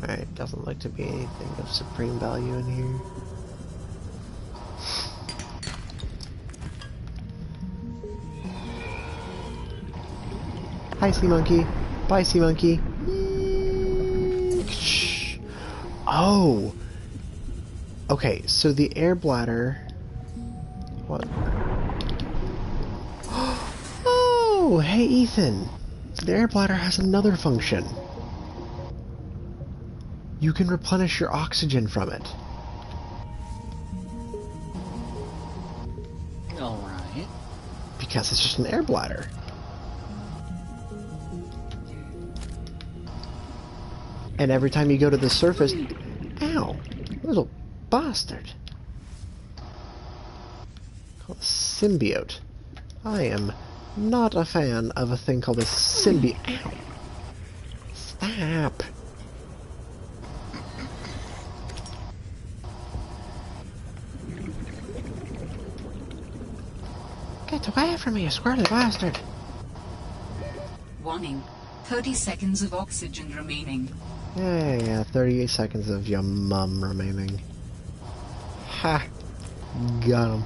Alright, doesn't look to be anything of supreme value in here. Hi, Sea Monkey. Bye, Sea Monkey. Oh! Okay, so the air bladder... What? Oh, hey, Ethan! The air bladder has another function. You can replenish your oxygen from it. Alright. Because it's just an air bladder. And every time you go to the surface... Ow! Little bastard. Called a symbiote. I am not a fan of a thing called a symbiote. Ow! Stop! Get away from me, you squirrely bastard! Warning. 30 seconds of oxygen remaining. Yeah, 38 seconds of your mum remaining. Ha! Got him.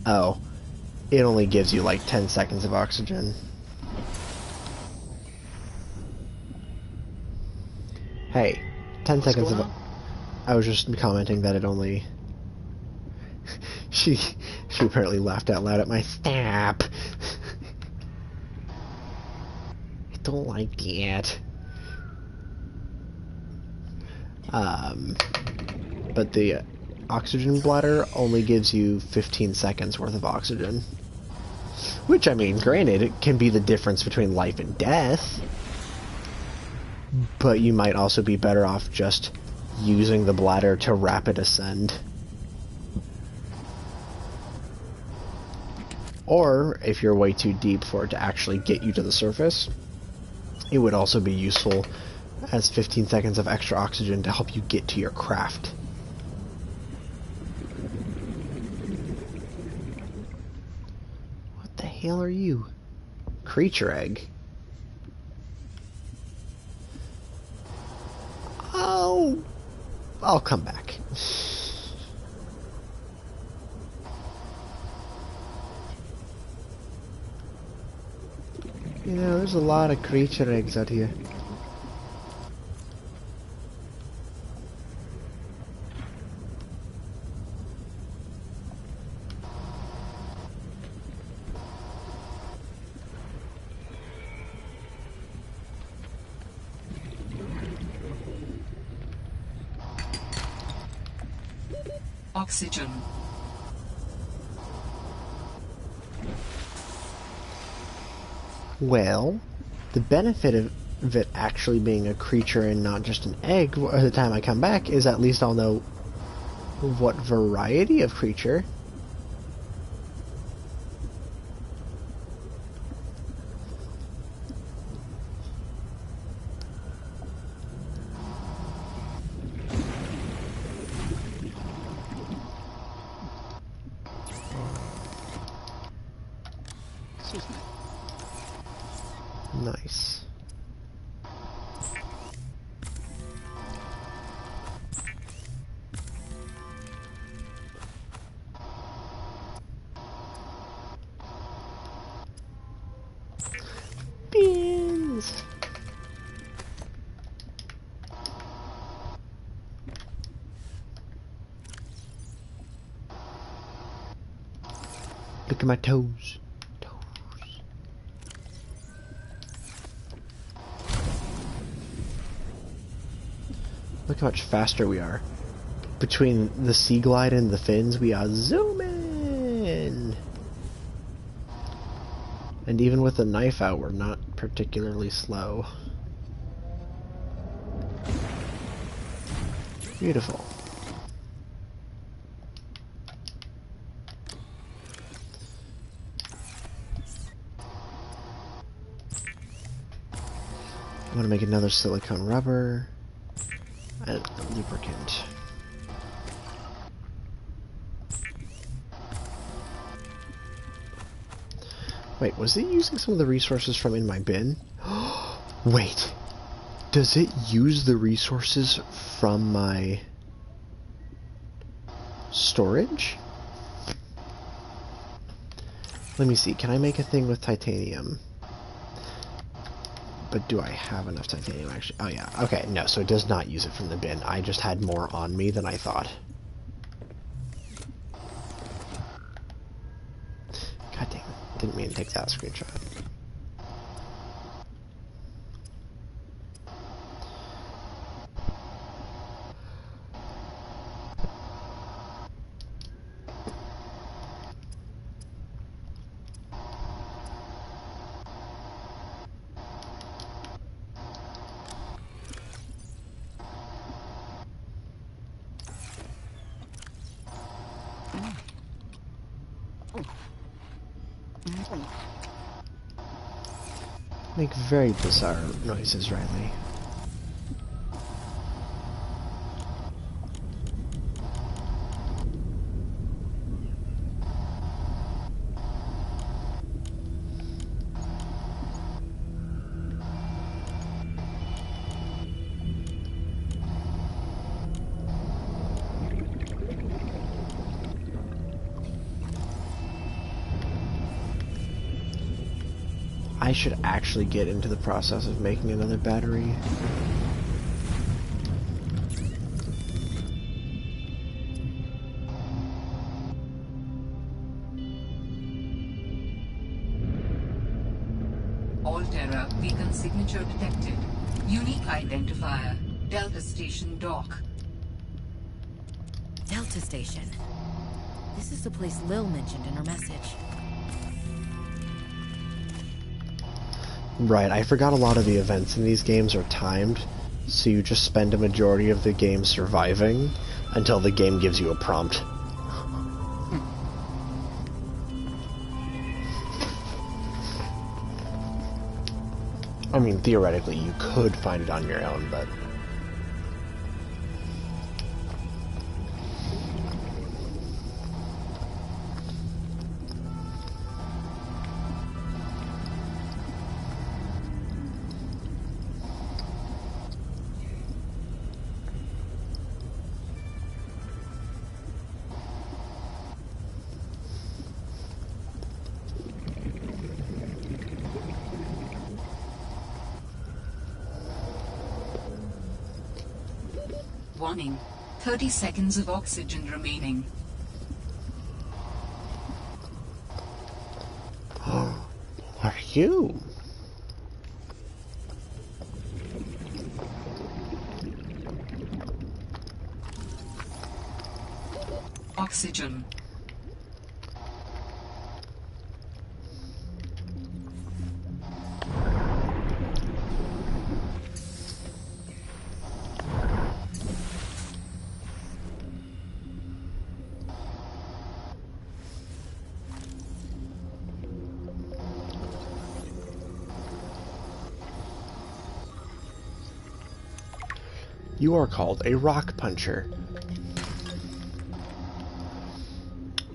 Oh. It only gives you like 10 seconds of oxygen. Hey, 10 seconds of... I was just commenting that it only... She apparently laughed out loud at my snap. I don't like that. But the oxygen bladder only gives you 15 seconds worth of oxygen. Which, I mean, granted, it can be the difference between life and death. But you might also be better off just using the bladder to rapid ascend. Or, if you're way too deep for it to actually get you to the surface, it would also be useful as 15 seconds of extra oxygen to help you get to your craft. What the hell are you? Creature egg. Oh! I'll come back. You know, there's a lot of creature eggs out here. Oxygen. Well, the benefit of it actually being a creature and not just an egg by the time I come back is at least I'll know what variety of creature. Excuse me. Nice. Look at my toes. Toes. Look how much faster we are. Between the Sea Glide and the fins, we are zooming! And even with the knife out, we're not particularly slow. Beautiful. I'm gonna make another silicone rubber and lubricant. Wait, was it using some of the resources from in my bin? Wait, does it use the resources from my storage? Let me see, can I make a thing with titanium? But do I have enough titanium actually? Oh yeah, okay, no, so it does not use it from the bin. I just had more on me than I thought. God damn it, didn't mean to take that screenshot. Make very bizarre noises, Riley. I should actually get into the process of making another battery. Alterra beacon signature detected. Unique identifier. Delta Station dock. Delta Station. This is the place Lil mentioned in her message. Right, I forgot a lot of the events in these games are timed, so you just spend a majority of the game surviving until the game gives you a prompt. I mean, theoretically, you could find it on your own, but... Warning. 30 seconds of oxygen remaining. Are you? Oxygen. You are called a rock puncher.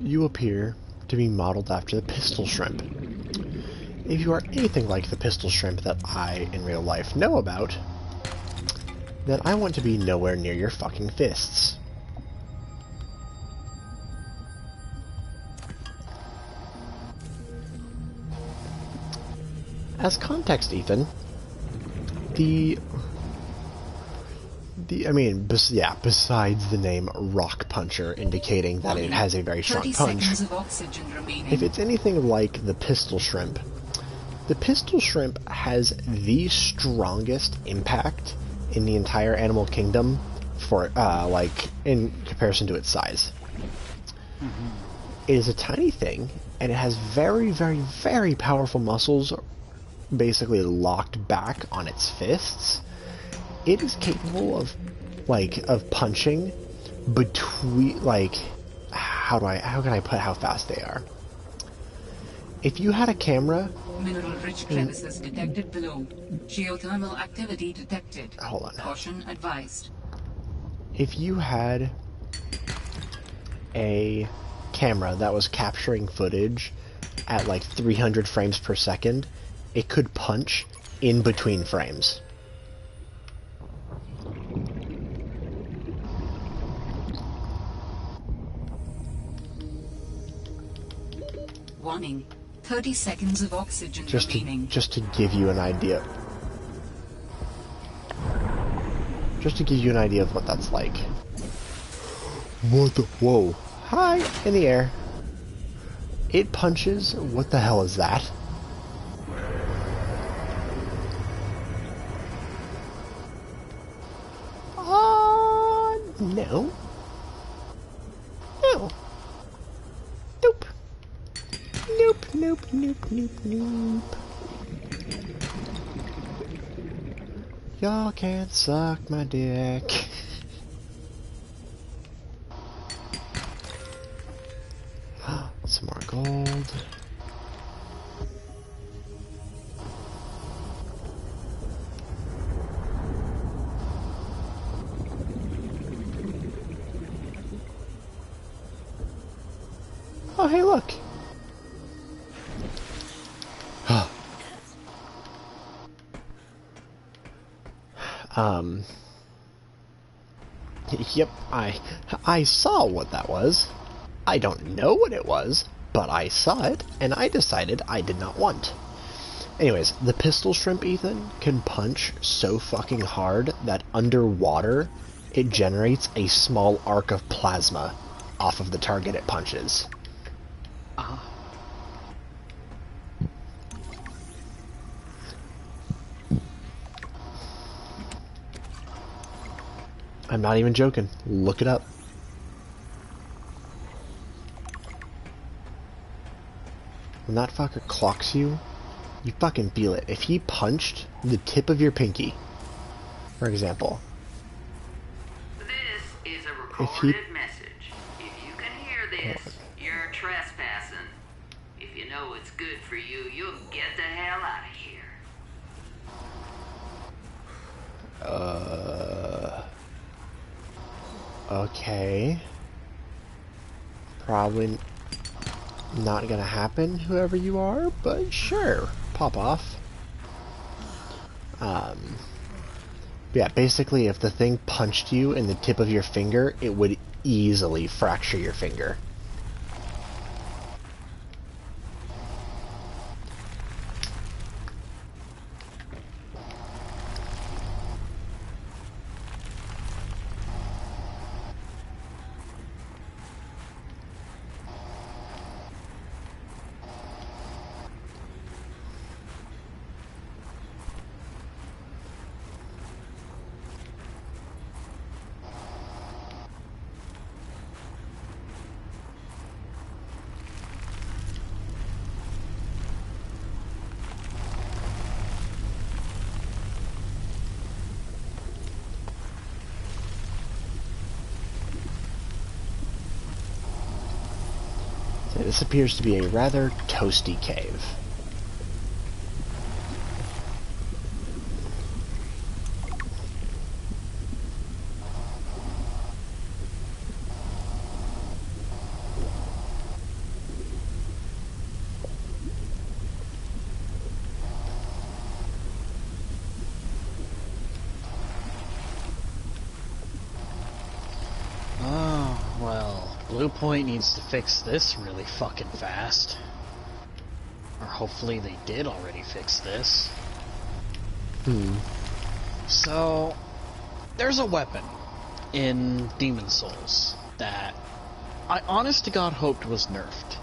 You appear to be modeled after the pistol shrimp. If you are anything like the pistol shrimp that I, in real life, know about, then I want to be nowhere near your fucking fists. As context, Ethan, the besides the name Rock Puncher indicating that it has a very strong 30 punch. seconds of oxygen remaining. If it's anything like the Pistol Shrimp, the Pistol Shrimp has the strongest impact in the entire animal kingdom for, in comparison to its size. Mm-hmm. It is a tiny thing, and it has very, very, very powerful muscles basically locked back on its fists. It is capable of punching between, how can I put how fast they are? If you had a camera... Mineral-rich crevices detected below. Geothermal activity detected. Hold on. Caution advised. If you had a camera that was capturing footage at 300 frames per second, it could punch in between frames. Warning. 30 seconds of oxygen remaining. Just to give you an idea. Just to give you an idea of what that's like. What the... Whoa. Hi, in the air. It punches... What the hell is that? No. No. Nope. Nope, nope, nope, nope, nope. Y'all can't suck my dick. Some more gold. Oh, hey, look. Yep, I saw what that was. I don't know what it was, but I saw it, and I decided I did not want. Anyways, the Pistol Shrimp, Ethan, can punch so fucking hard that underwater it generates a small arc of plasma off of the target it punches. I'm not even joking. Look it up. When that fucker clocks you, you fucking feel it. If he punched the tip of your pinky, for example. This is a recorded message. If you can hear this, you're trespassing. If you know what's good for you, you'll get the hell out of here. Okay. Probably not gonna happen, whoever you are, but sure. Pop off. Yeah, basically if the thing punched you in the tip of your finger, it would easily fracture your finger. This appears to be a rather toasty cave. Blue Point needs to fix this really fucking fast. Or hopefully they did already fix this. So, There's a weapon in Demon Souls that I honest to God hoped was nerfed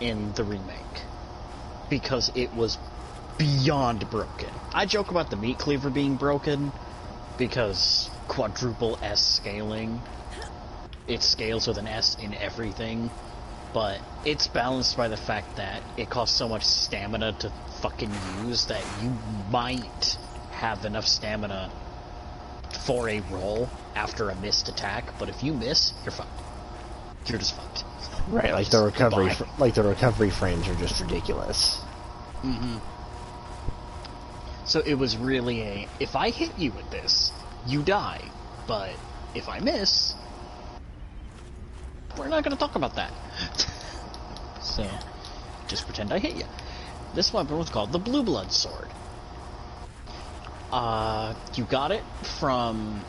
in the remake, because it was beyond broken. I joke about the meat cleaver being broken because quadruple S scaling. It scales with an S in everything, but it's balanced by the fact that it costs so much stamina to fucking use that you might have enough stamina for a roll after a missed attack, but if you miss, you're fucked. You're just fucked. Right, like the recovery frames are just ridiculous. So it was really if I hit you with this, you die, but if I miss, we're not going to talk about that. So, just pretend I hit you. This weapon was called the Blue Blood Sword. You got it from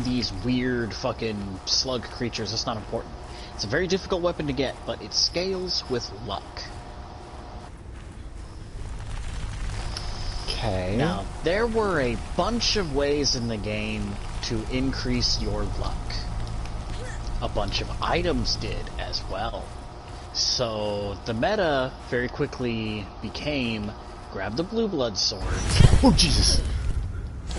these weird fucking slug creatures. It's not important. It's a very difficult weapon to get, but it scales with luck. Okay. Now, there were a bunch of ways in the game to increase your luck. A bunch of items did as well. So, the meta very quickly became, grab the Blue Blood Sword. Oh, Jesus!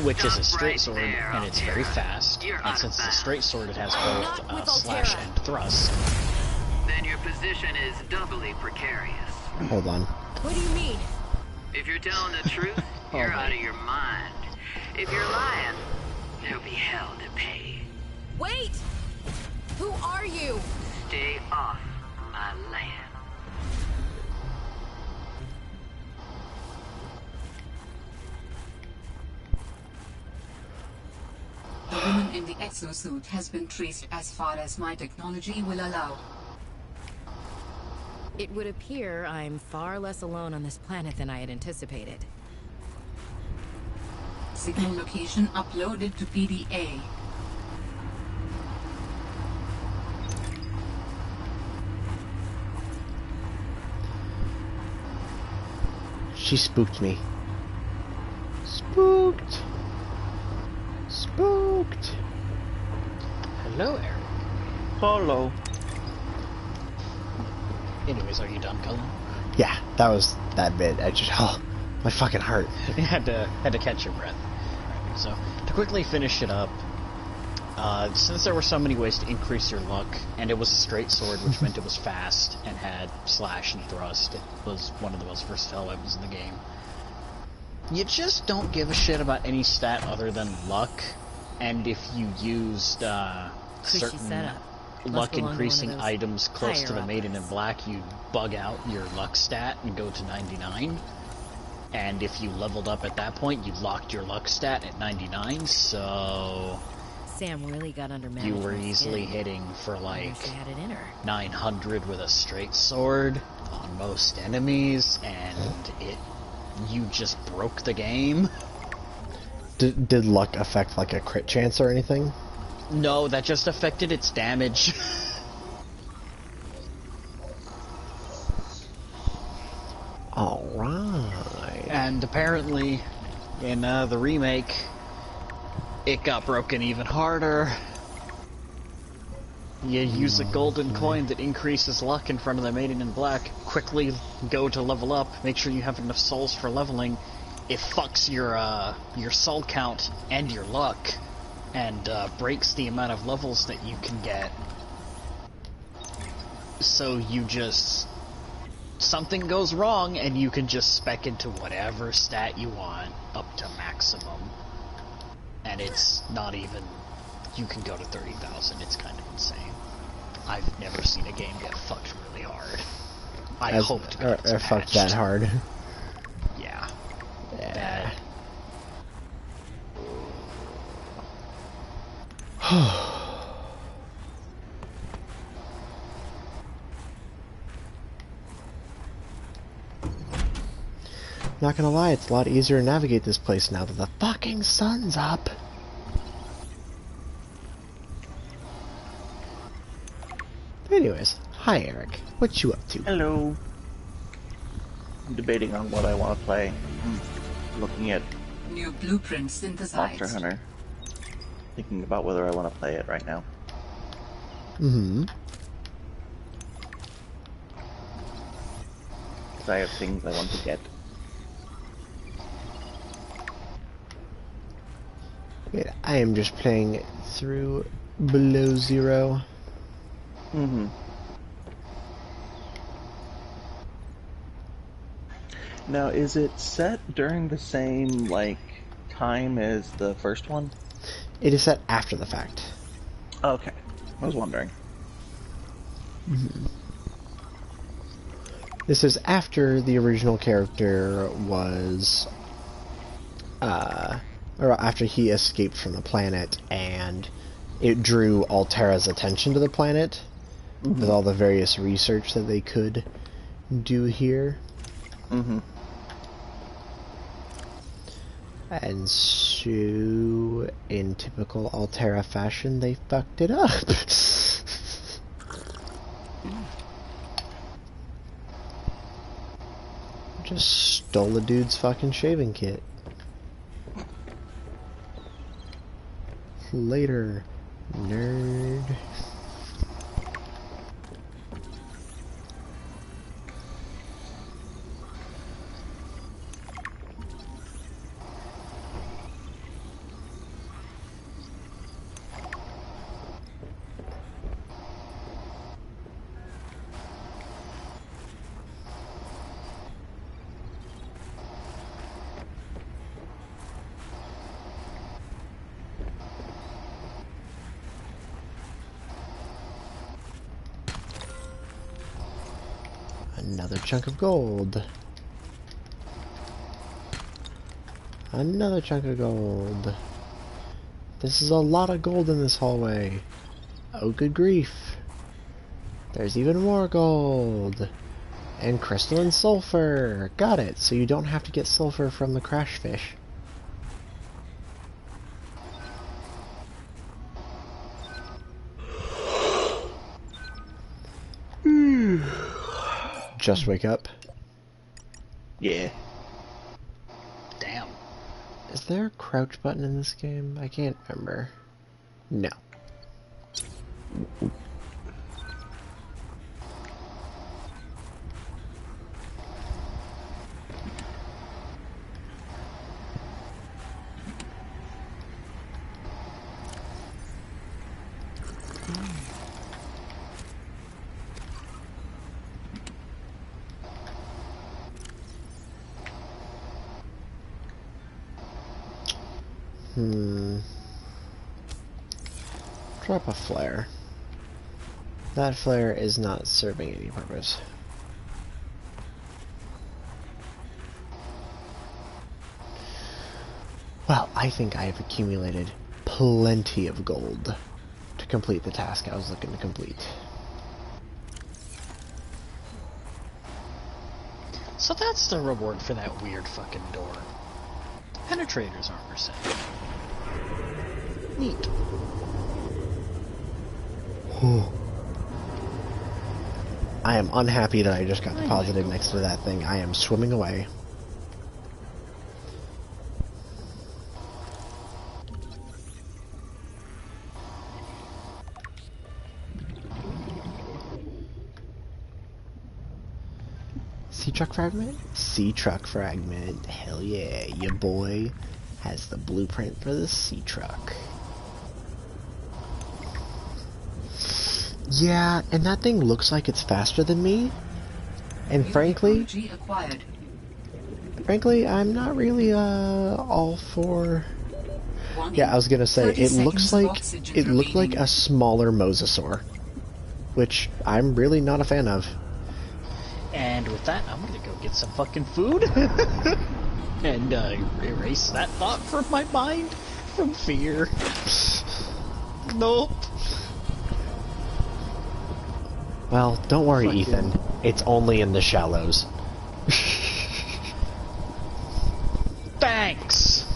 Which is a straight sword, and it's very fast. And since it's a straight sword, it has both slash and thrust. Then your position is doubly precarious. Hold on. What do you mean? If you're telling the truth, you're out of your mind. If you're lying, there'll be hell to pay. Wait! Who are you? Stay off my land. The woman in the exosuit has been traced as far as my technology will allow. It would appear I'm far less alone on this planet than I had anticipated. Signal location uploaded to PDA. She spooked me. Spooked. Spooked. Hello, Eric. Hello. Anyways, are you done, Cullen? Yeah, that was that bit. I just, my fucking heart. You had to catch your breath. Right, so, to quickly finish it up, since there were so many ways to increase your luck, and it was a straight sword, which meant it was fast and had slash and thrust, it was one of the most versatile weapons in the game. You just don't give a shit about any stat other than luck, and if you used certain setup. luck belong to increasing one of those items close to the higher Maiden in uppers. Black, you'd bug out your luck stat and go to 99. And if you leveled up at that point, you locked your luck stat at 99, so Sam really got under you management's were easily skin. hitting for I like wish she had it in her. 900 with a straight sword on most enemies, and you just broke the game. Did luck affect like a crit chance or anything? No, that just affected its damage. Alright. And apparently, in the remake, it got broken even harder. You use a golden coin that increases luck in front of the Maiden in Black. Quickly go to level up. Make sure you have enough souls for leveling. It fucks your soul count and your luck, and breaks the amount of levels that you can get. So you just... something goes wrong, and you can just spec into whatever stat you want up to maximum. And it's not even... you can go to 30,000. It's kind of insane. I've never seen a game get fucked really hard. I hope to God it's fucked patched. that hard. Yeah. Yeah. Bad. Not gonna lie, it's a lot easier to navigate this place now that the fucking sun's up. Anyways, hi Eric. What you up to? Hello. I'm debating on what I want to play. I'm looking at New blueprint Monster synthesized. Hunter. Thinking about whether I want to play it right now. Mm-hmm. Because I have things I want to get. Yeah, I am just playing through Below Zero. Mm-hmm. Now, is it set during the same, like, time as the first one? It is set after the fact. Okay. I was wondering. This is after the original character was, or after he escaped from the planet, and it drew Altera's attention to the planet with all the various research that they could do here. Mm-hmm. And so, in typical Altera fashion, they fucked it up. Just stole a dude's fucking shaving kit. Later, nerd. Another chunk of gold. Another chunk of gold. This is a lot of gold in this hallway. Oh, good grief. There's even more gold. And crystalline sulfur. Got it. So you don't have to get sulfur from the crash fish. Just wake up. Yeah. Damn. Is there a crouch button in this game? I can't remember. No. Drop a flare. That flare is not serving any purpose. Well, I think I have accumulated plenty of gold to complete the task I was looking to complete. So that's the reward for that weird fucking door. Penetrator's armor set. Neat. I am unhappy that I just got deposited next to that thing. I am swimming away. Sea truck fragment? Sea truck fragment. Hell yeah, your boy has the blueprint for the sea truck. Yeah, and that thing looks like it's faster than me. And frankly, I'm not really all for. Yeah, I was gonna say it looked like a smaller mosasaur, which I'm really not a fan of. And with that, I'm gonna go get some fucking food and erase that thought from my mind from fear. Nope. Well, don't worry, Ethan. It's only in the shallows. Thanks.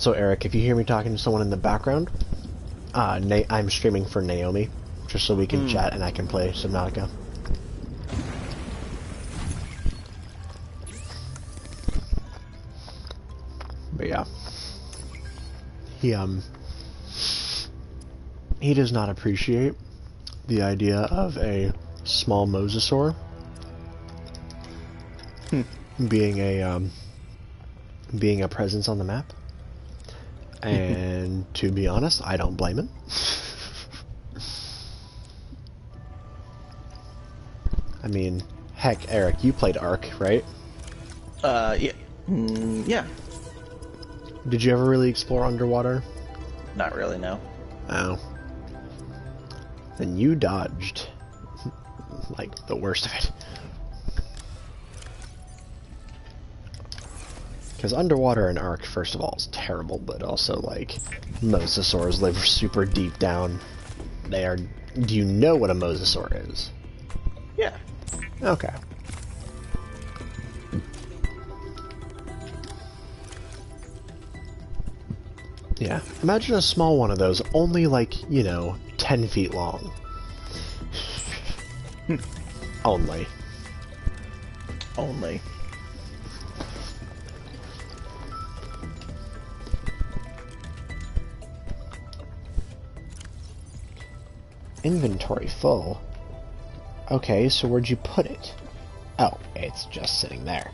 Also, Eric, if you hear me talking to someone in the background, I'm streaming for Naomi, just so we can chat and I can play Subnautica. But yeah, he does not appreciate the idea of a small mosasaur being a presence on the map. And to be honest, I don't blame him. I mean, heck, Eric, you played Ark, right? Yeah. Yeah. Did you ever really explore underwater? Not really, no. Oh. Then you dodged, like, the worst of it. Because underwater in Ark, first of all, is terrible, but also, like, mosasaurs live super deep down. They are... Do you know what a mosasaur is? Yeah. Okay. Yeah. Imagine a small one of those, only, like, 10 feet long. Only. Only. Inventory full. Okay, so where'd you put it? Oh, it's just sitting there.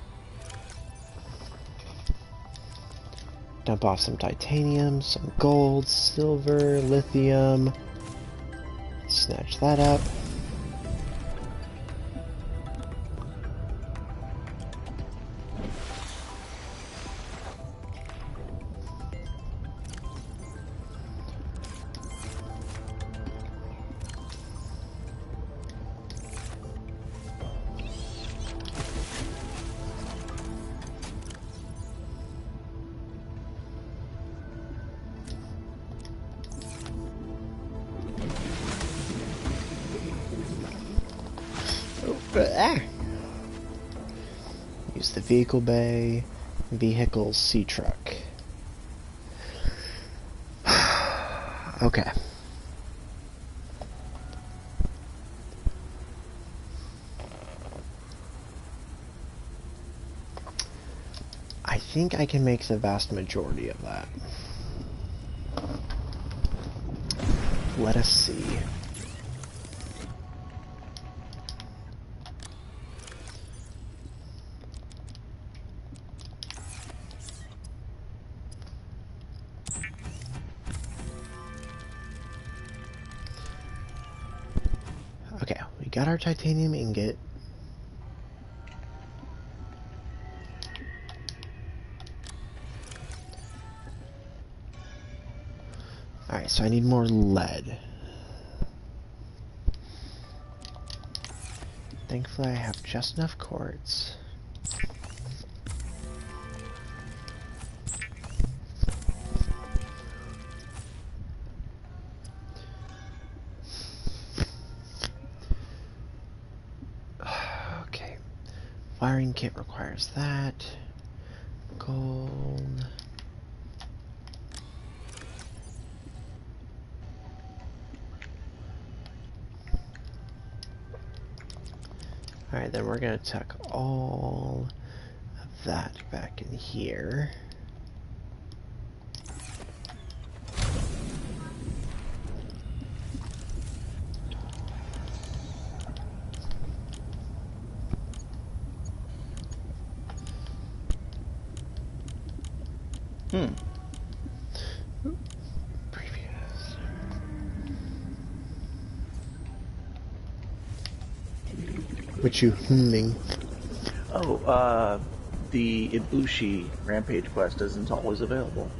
Dump off some titanium, some gold, silver, lithium. Snatch that up. Use the vehicle bay, vehicles, sea truck. Okay. I think I can make the vast majority of that. Let us see. Okay, we got our titanium ingot. Alright, so I need more lead. Thankfully I have just enough quartz. Okay. Wiring kit requires that. Gold. Alright, then we're going to tuck all of that back in here. Previous. What you humming? Oh, the Ibushi Rampage quest isn't always available.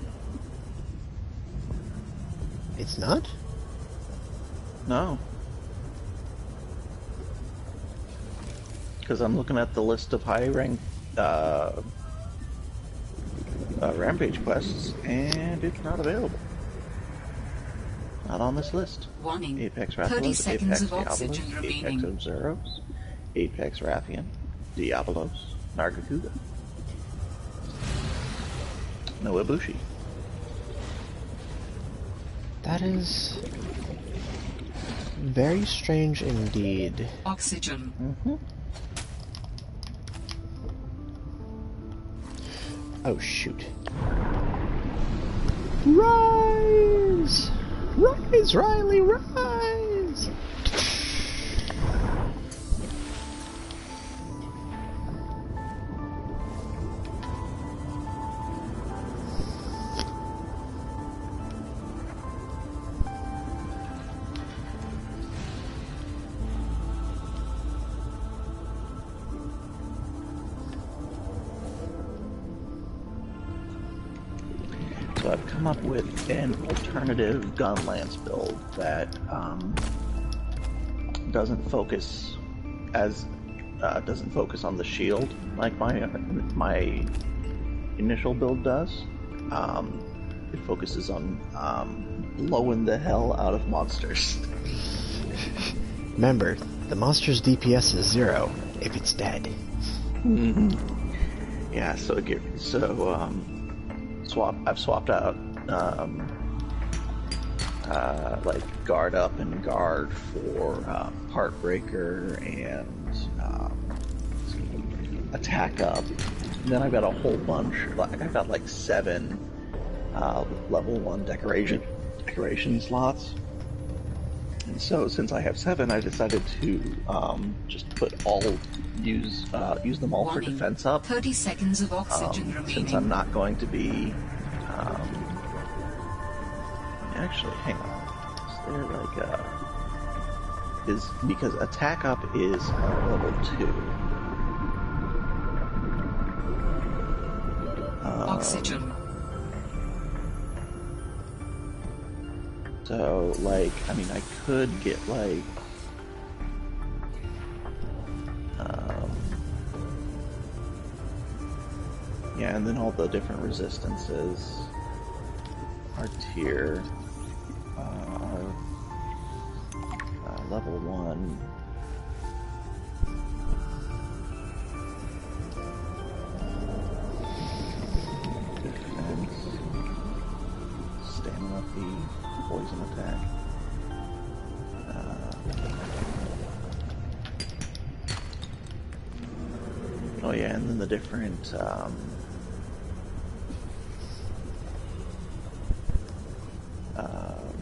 It's not? No. Because I'm looking at the list of high rank Rampage quests, and it's not available. Not on this list. Warning. Apex 30 Rathalos, seconds Apex of oxygen Diabolos, remaining. Apex Obzeros, Apex Rathian, Diabolos, Nargacuga. No Ibushi. That is very strange indeed. Oxygen. Oh shoot. Rise! Rise, Riley, rise! So I've come up with an alternative gun lance build that doesn't focus on the shield like my initial build does. It focuses on blowing the hell out of monsters. Remember, the monster's DPS is 0 if it's dead. Yeah, I've swapped out like guard up and guard for Heartbreaker and attack up. And then I've got a whole bunch. I've got like 7 level 1 decoration slots. And so since I have 7, I decided to just use them all for defense up. 30 seconds of oxygen remaining. Since I'm not going to be actually, hang on. Is there like is because attack up is level 2. Oxygen. So, like, I mean, I could get, like, yeah, and then all the different resistances are tier, level 1. Defense, stamina feed, poison attack. Oh yeah, and then the different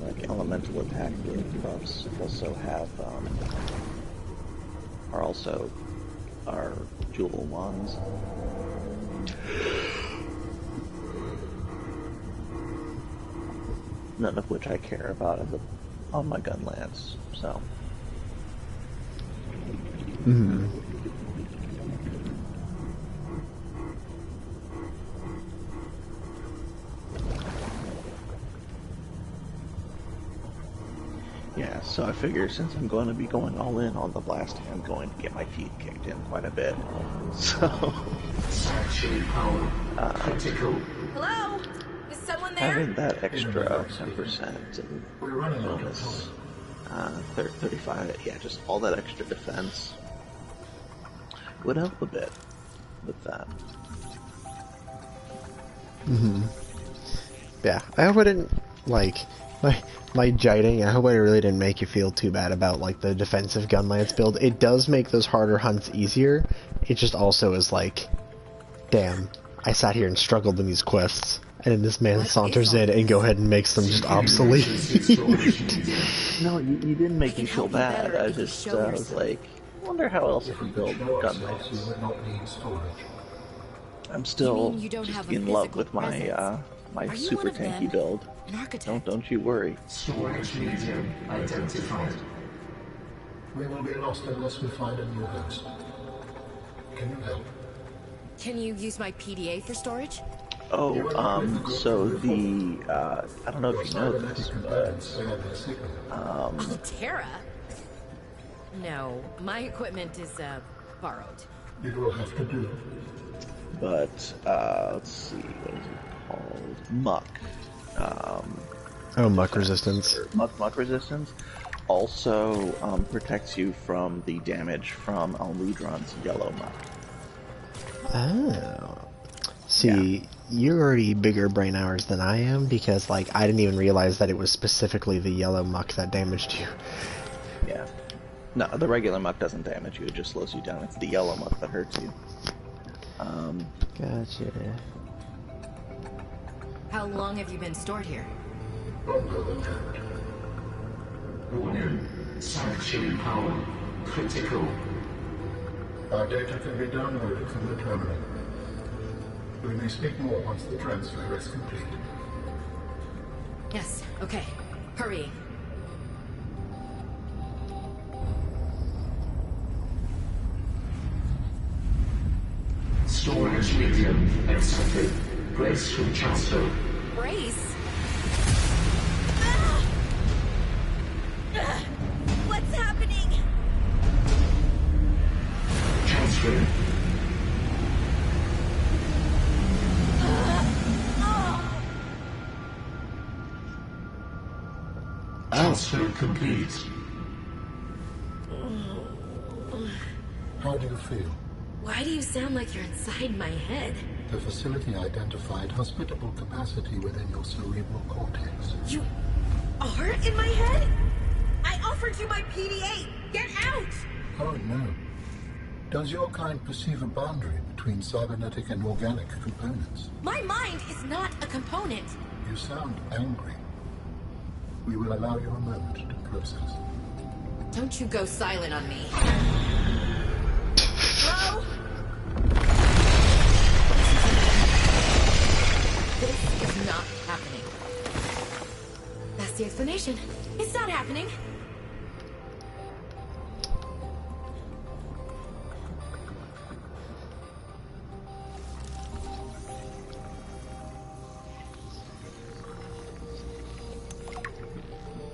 like elemental attack buffs also have are jewel ones. None of which I care about on my gun lance, so. Yeah, so I figure since I'm going to be going all in on the blast, I'm going to get my teeth kicked in quite a bit. So. Hello? Is someone there? Having that extra 10% and bonus 35, yeah, just all that extra defense would help a bit with that. Yeah, I hope I didn't, like, my jiting, I hope I really didn't make you feel too bad about, like, the defensive gun lance build. It does make those harder hunts easier, it just also is like, damn, I sat here and struggled in these quests, and then this man saunters in and go ahead and makes them just obsolete. No, you didn't make me feel bad, I just was like, I wonder how else I can build gun lance. I'm still just in love with my my super tanky build. An architect. Don't you worry. Storage medium identified. We will be lost unless we find a new host. Can you help? Can you use my PDA for storage? Oh, so the I don't know if you know this, but Terra? No, my equipment is borrowed. It will have to do. But let's see, what is it called? Muck. Oh, muck resistance. Muck resistance also protects you from the damage from Almudron's yellow muck. Oh. See, you're already bigger brain hours than I am, because, like, I didn't even realize that it was specifically the yellow muck that damaged you. Yeah. No, the regular muck doesn't damage you, it just slows you down. It's the yellow muck that hurts you. Gotcha. How long have you been stored here? Longer than that. Warning. Sanctuary power. Critical. Our data can be downloaded from the terminal. We may speak more once the transfer is complete. Yes, okay. Hurry. Storage medium accepted. Brace from transfer. Brace? What's happening? Transfer. Transfer complete. How do you feel? Why do you sound like you're inside my head? The facility identified hospitable capacity within your cerebral cortex. You are in my head? I offered you my PDA! Get out! Oh no. Does your kind perceive a boundary between cybernetic and organic components? My mind is not a component. You sound angry. We will allow you a moment to process. Don't you go silent on me. Hello? This is not happening. That's the explanation. It's not happening.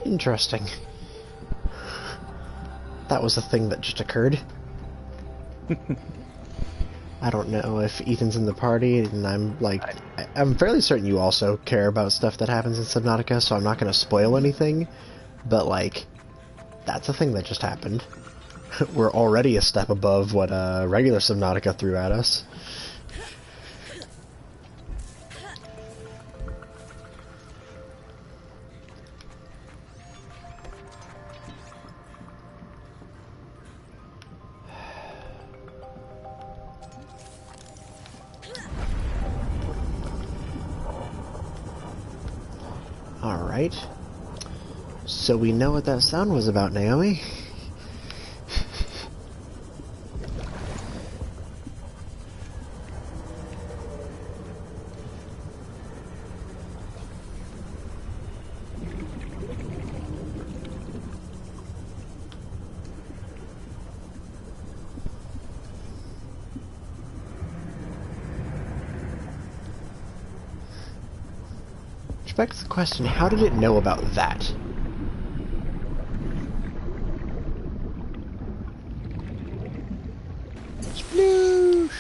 Interesting. That was a thing that just occurred. I don't know if Ethan's in the party, and I'm like, I'm fairly certain you also care about stuff that happens in Subnautica, so I'm not going to spoil anything, but like, that's a thing that just happened. We're already a step above what regular Subnautica threw at us. Alright. So we know what that sound was about, Naomi. Which begs the question, how did it know about that? Sploosh!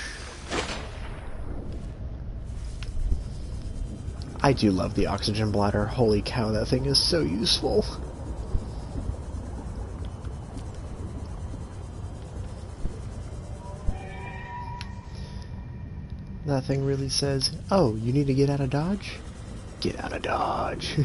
I do love the oxygen bladder. Holy cow, that thing is so useful. That thing really says, oh, you need to get out of Dodge? Get out of Dodge.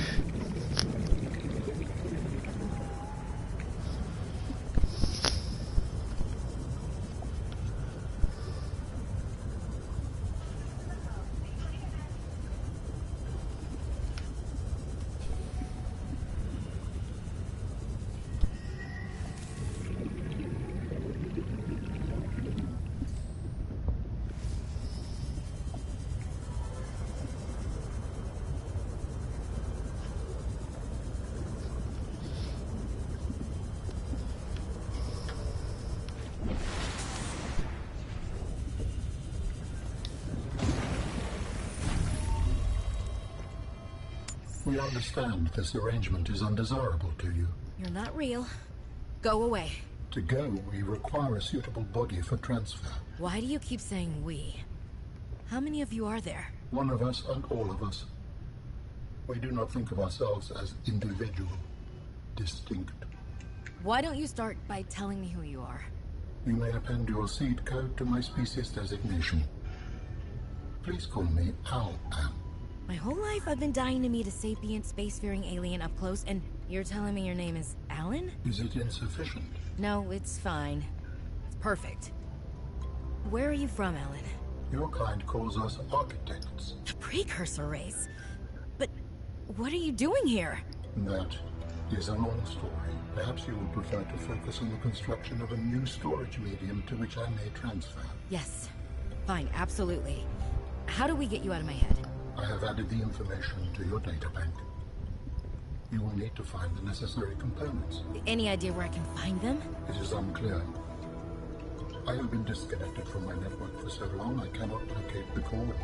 We understand this arrangement is undesirable to you. You're not real. Go away. To go, we require a suitable body for transfer. Why do you keep saying we? How many of you are there? One of us and all of us. We do not think of ourselves as individual, distinct. Why don't you start by telling me who you are? You may append your seed code to my species designation. Please call me Al-An. My whole life I've been dying to meet a sapient spacefaring alien up close, and you're telling me your name is Alan? Is it insufficient? No, it's fine. It's perfect. Where are you from, Alan? Your kind calls us architects. The precursor race? But what are you doing here? That is a long story. Perhaps you would prefer to focus on the construction of a new storage medium to which I may transfer. Yes. Fine, absolutely. How do we get you out of my head? I have added the information to your data bank. You will need to find the necessary components. Any idea where I can find them? It is unclear. I have been disconnected from my network for so long I cannot locate the coordinates.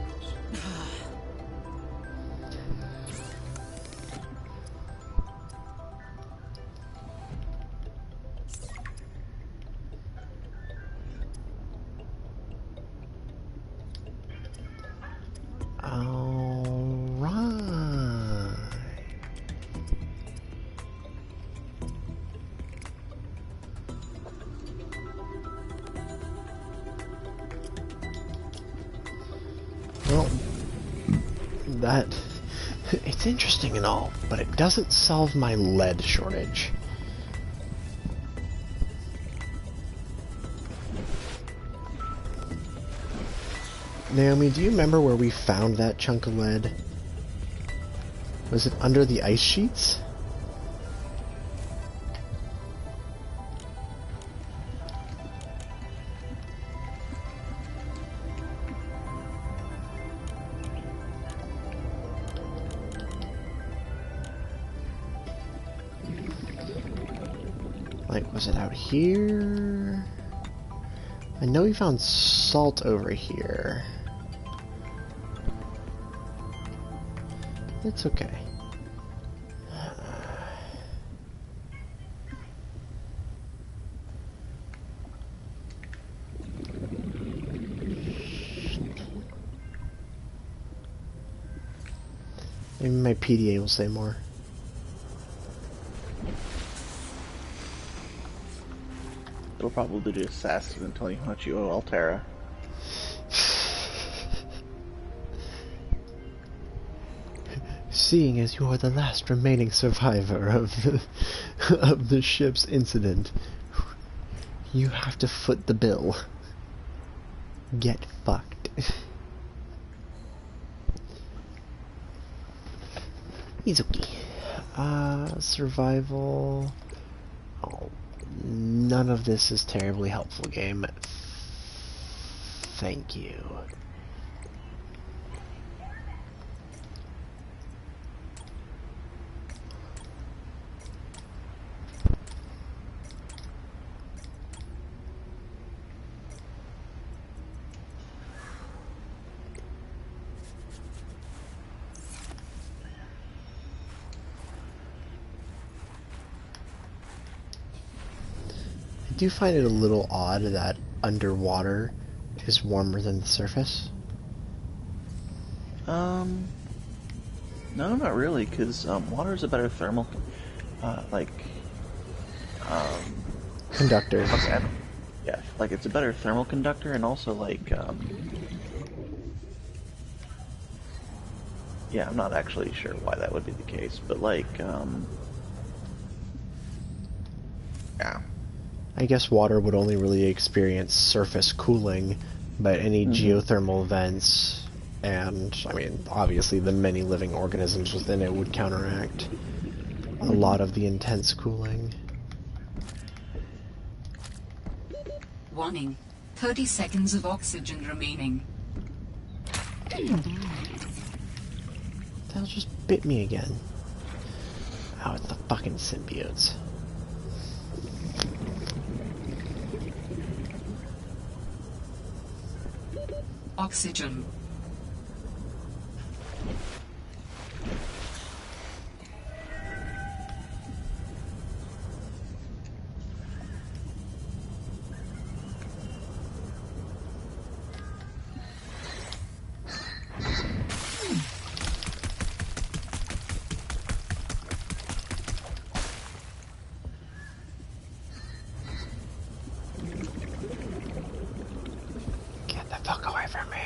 Well, it's interesting and all, but it doesn't solve my lead shortage. Naomi, do you remember where we found that chunk of lead? Was it under the ice sheets? Like, was it out here? I know we found salt over here. It's okay. Maybe my PDA will say more. It'll probably just ask you and tell you how much you owe Altera. Seeing as you are the last remaining survivor of the ship's incident, you have to foot the bill. Get fucked. He's okay. Survival. Oh, none of this is terribly helpful, game. Thank you. I do find it a little odd that underwater is warmer than the surface. No, not really, because water is a better thermal, Conductor. Okay. Yeah, like it's a better thermal conductor, and also like, yeah, I'm not actually sure why that would be the case, but like, yeah. I guess water would only really experience surface cooling, but any geothermal vents and, I mean, obviously the many living organisms within it would counteract a lot of the intense cooling. Warning. 30 seconds of oxygen remaining. That just bit me again. Oh, it's the fucking symbiotes. Oxygen. Get the fuck away from me.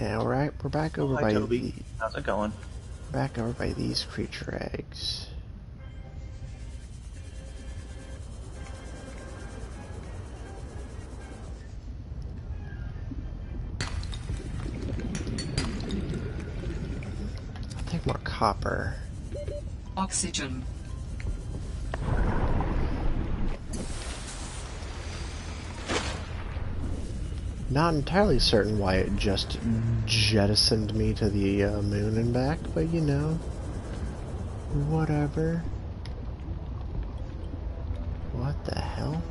Yeah, we're back over Hi, by Toby. How's it going? back over by these creature eggs. I'll take more copper. Oxygen. Not entirely certain why it just jettisoned me to the moon and back, but you know, whatever. What the hell?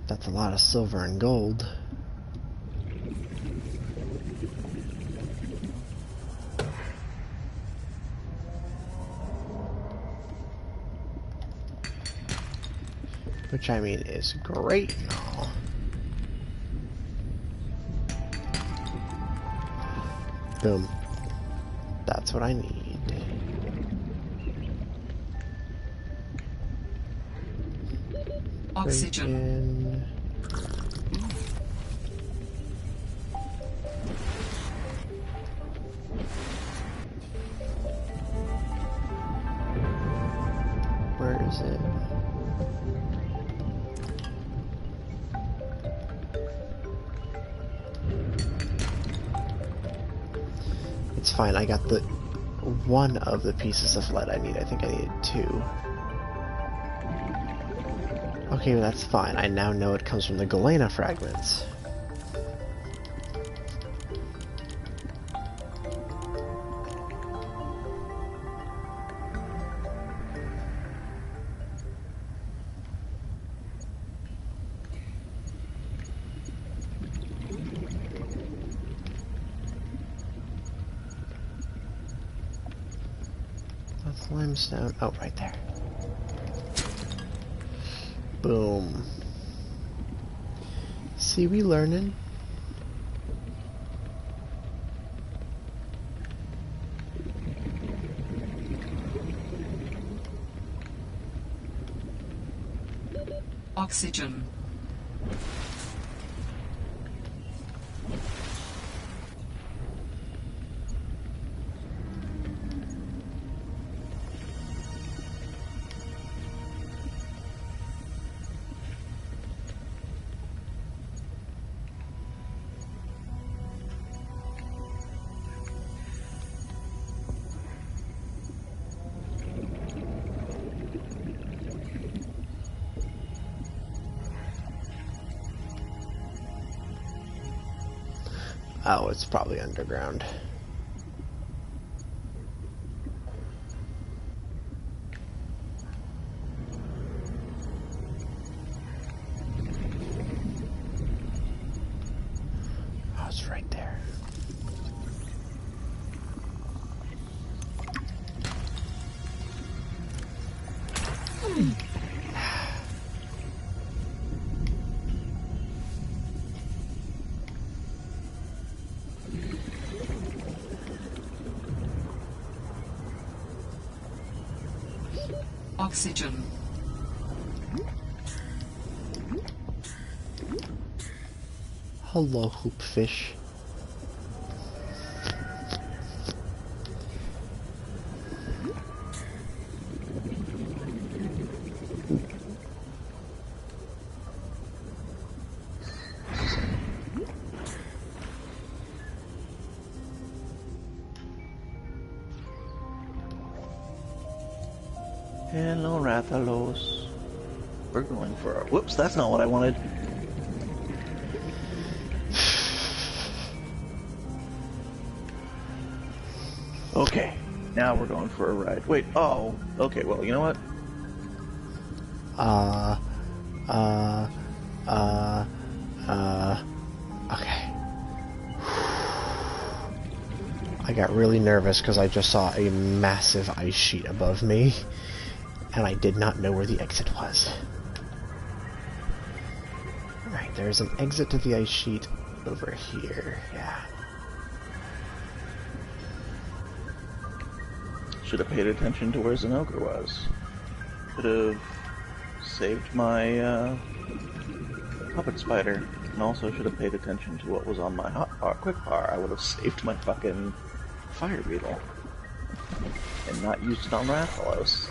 That's a lot of silver and gold. Which I mean is great and all. Boom. That's what I need. Oxygen. Where is it? It's fine, I got the one of the pieces of lead I need. I think I needed 2. Okay, that's fine. I now know it comes from the Galena fragments. That's limestone. Oh, right there. Boom. See, we learning. Oxygen. Oh, it's probably underground. Oh, it's right there. Oxygen. Hello, hoopfish. Hello, Rathalos. We're going for a... Whoops, that's not what I wanted. Okay, now we're going for a ride. Wait, oh, okay, well, you know what? Okay. I got really nervous because I just saw a massive ice sheet above me. and I did not know where the exit was. Alright, there's an exit to the ice sheet over here. Yeah. Should have paid attention to where Zinogre was. Could have saved my puppet spider, and also should have paid attention to what was on my quick bar. I would have saved my fucking fire beetle and not used it on Rathalos.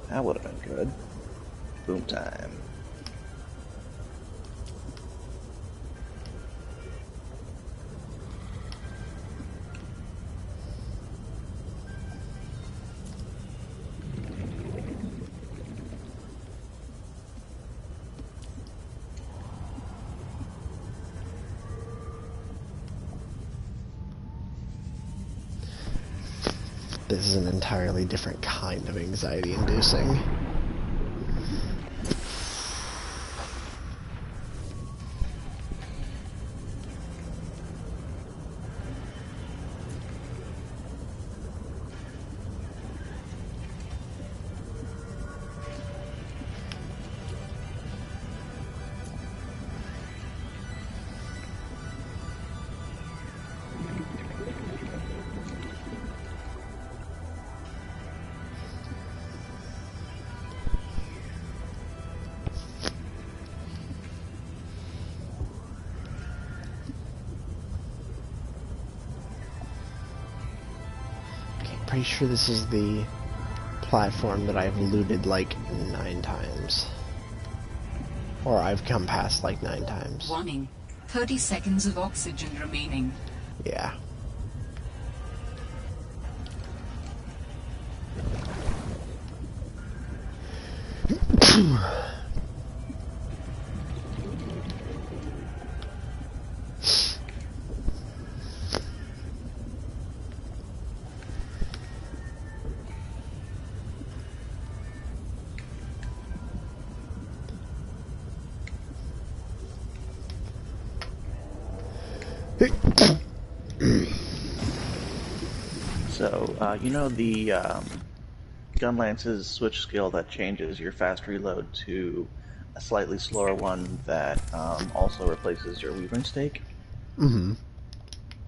That would have been good. Boom time. This is an entirely different kind of anxiety-inducing. Pretty sure this is the platform that I've looted like 9 times. Or I've come past like 9 times. Warning. 30 seconds of oxygen remaining. Yeah. So, you know the Gunlance's switch skill that changes your fast reload to a slightly slower one that also replaces your Weaving Stake? Mm-hmm.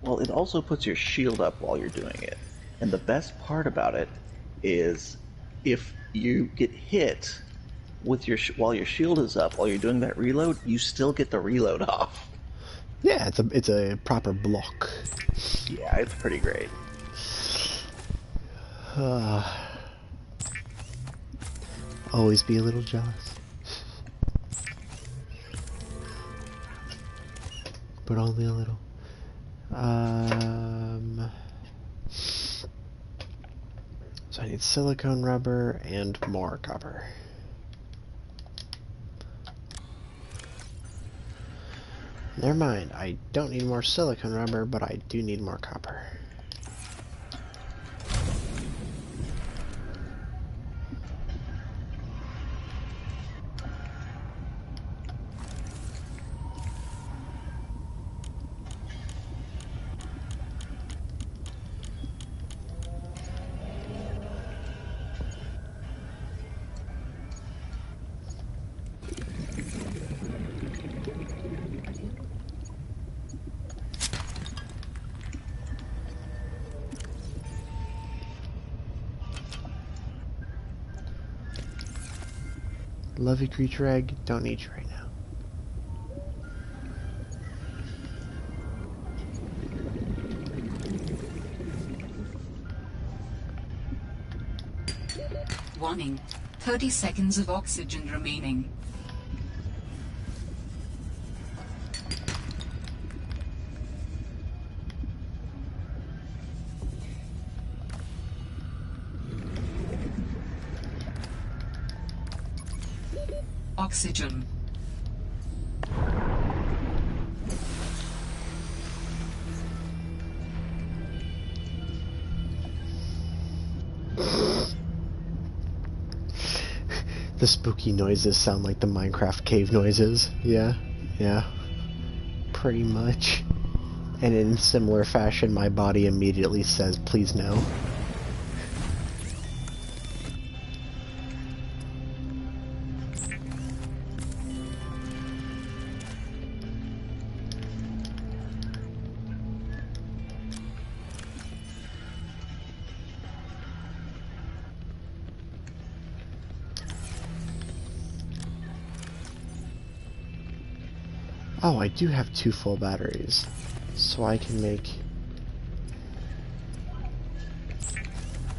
Well, it also puts your shield up while you're doing it. And the best part about it is if you get hit with your while your shield is up, while you're doing that reload, you still get the reload off. Yeah, it's a proper block. Yeah, it's pretty great. Always be a little jealous. But only a little. So I need silicone rubber and more copper. Never mind, I don't need more silicone rubber, but I do need more copper. Love you, creature egg. Don't need you right now. Warning. 30 seconds of oxygen remaining. Oxygen. The spooky noises sound like the Minecraft cave noises. Yeah, yeah. Pretty much. And in similar fashion, my body immediately says, please no. Oh, I do have 2 full batteries, so I can make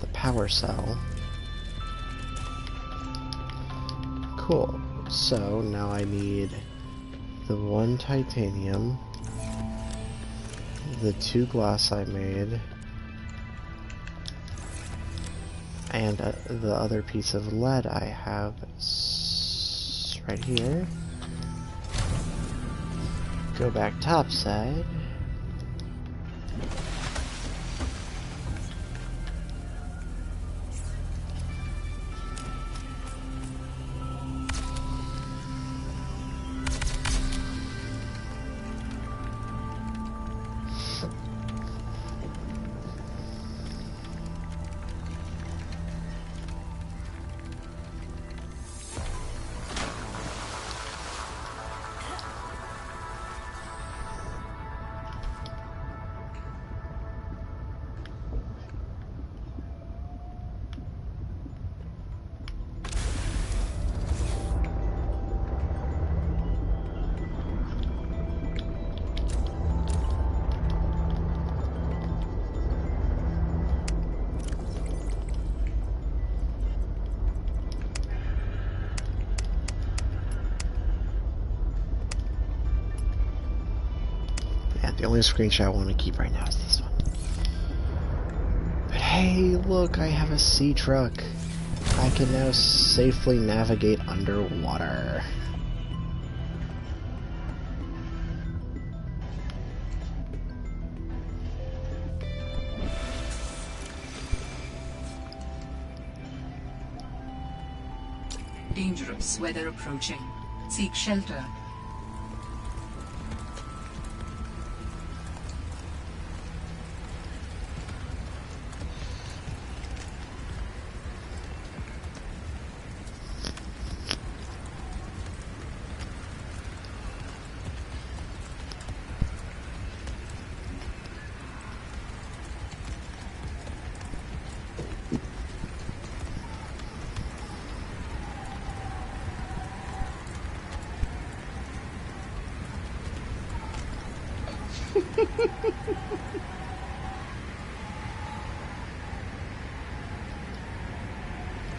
the power cell. Cool. So now I need the 1 titanium, the 2 glass I made, and the other piece of lead I have right here. Go back topside. The only screenshot I want to keep right now is this one. But hey, look, I have a sea truck. I can now safely navigate underwater. Dangerous weather approaching. Seek shelter.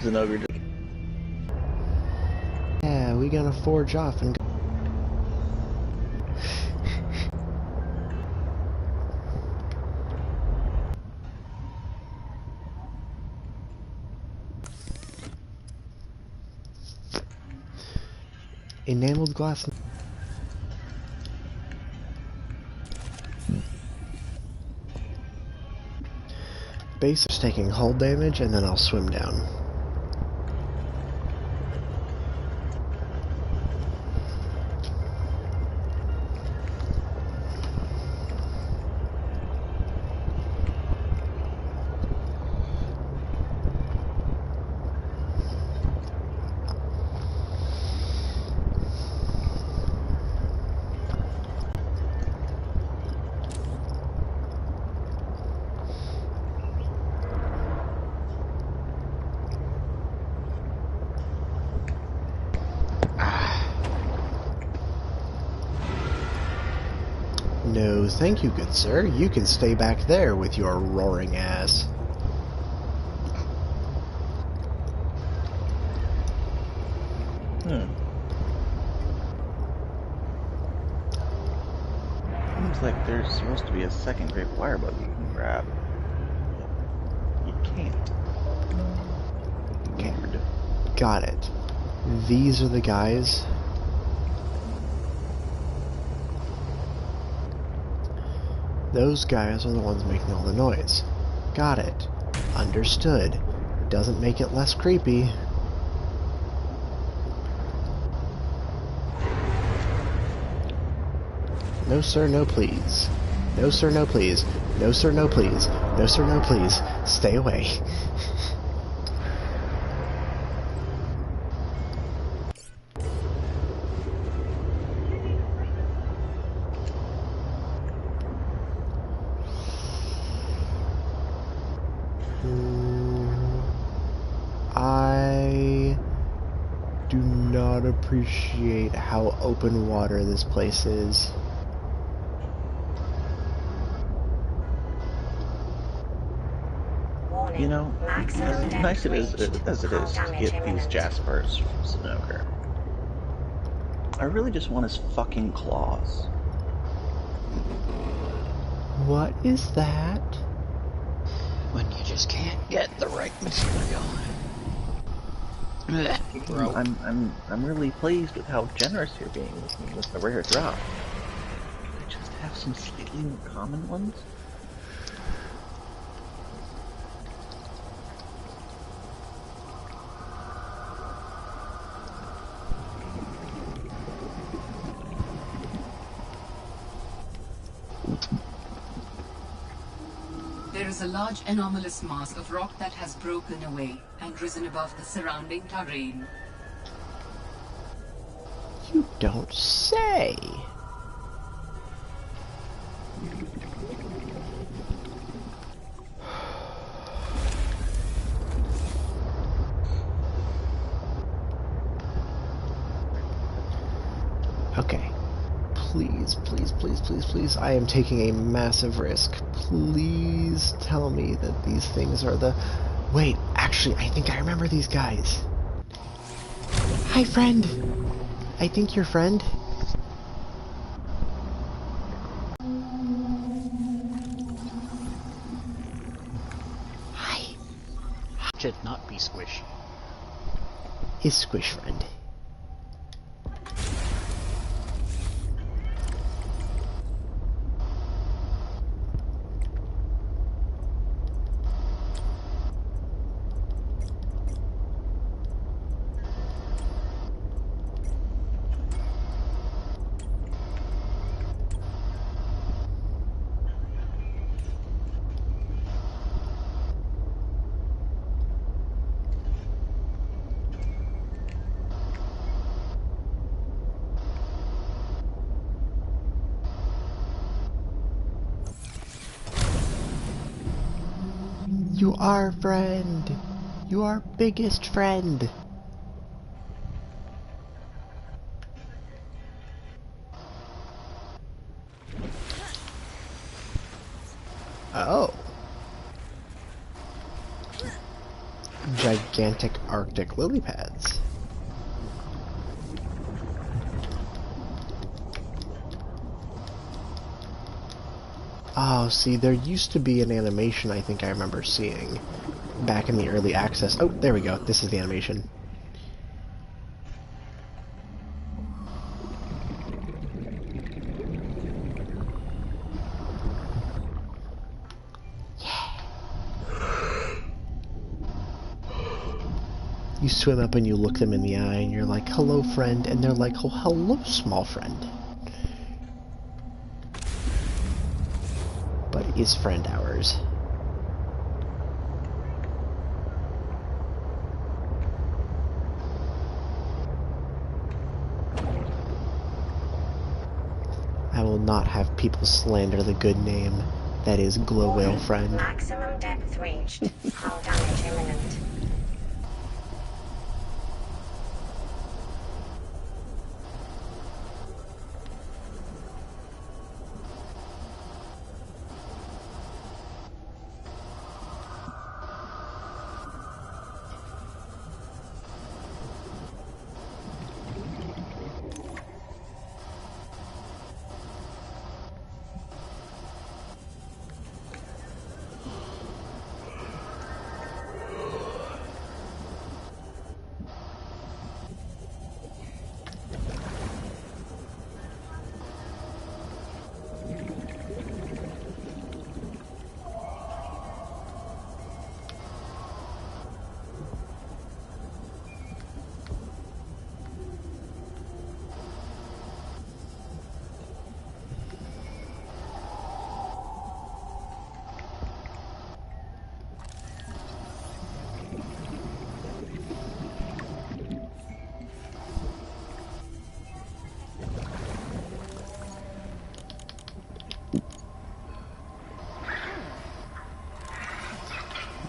There's an ogre. Yeah, we gonna forge off and go. Enameled glass. Base is taking hull damage, and then I'll swim down. No, thank you, good sir. You can stay back there with your roaring ass. Seems like there's supposed to be a second great wire bug you can grab. You can't. Weird. Got it. These are the guys. Those guys are the ones making all the noise. Got it. Understood. Doesn't make it less creepy. No sir, no please. No sir, no please. No sir, no please. No sir, no please. Stay away. I do not appreciate how open water this place is. You know, as nice as it is to get these Jaspers from Snooker, I really just want his fucking claws. What is that? When you just can't get the right material. Bro. I'm really pleased with how generous you're being with me with the rare drop. Could I just have some slightly more common ones? There is a large anomalous mass of rock that has broken away and risen above the surrounding terrain. You don't say. Okay. Please, please, please, please, please. I am taking a massive risk. Please tell me that these things are the... Wait, actually, I think I remember these guys. Hi, friend. I think your friend. Hi. Should not be Squish. His Squish friend. You are friend. You are biggest friend. Oh. Gigantic Arctic lily pads. Oh, see, there used to be an animation I think I remember seeing back in the early access. Oh, there we go. This is the animation. You swim up and you look them in the eye and you're like, hello, friend. And they're like, oh, hello, small friend. But is friend ours? I will not have people slander the good name that is Glow Whale Friend. Maximum depth reached. Hull damage imminent.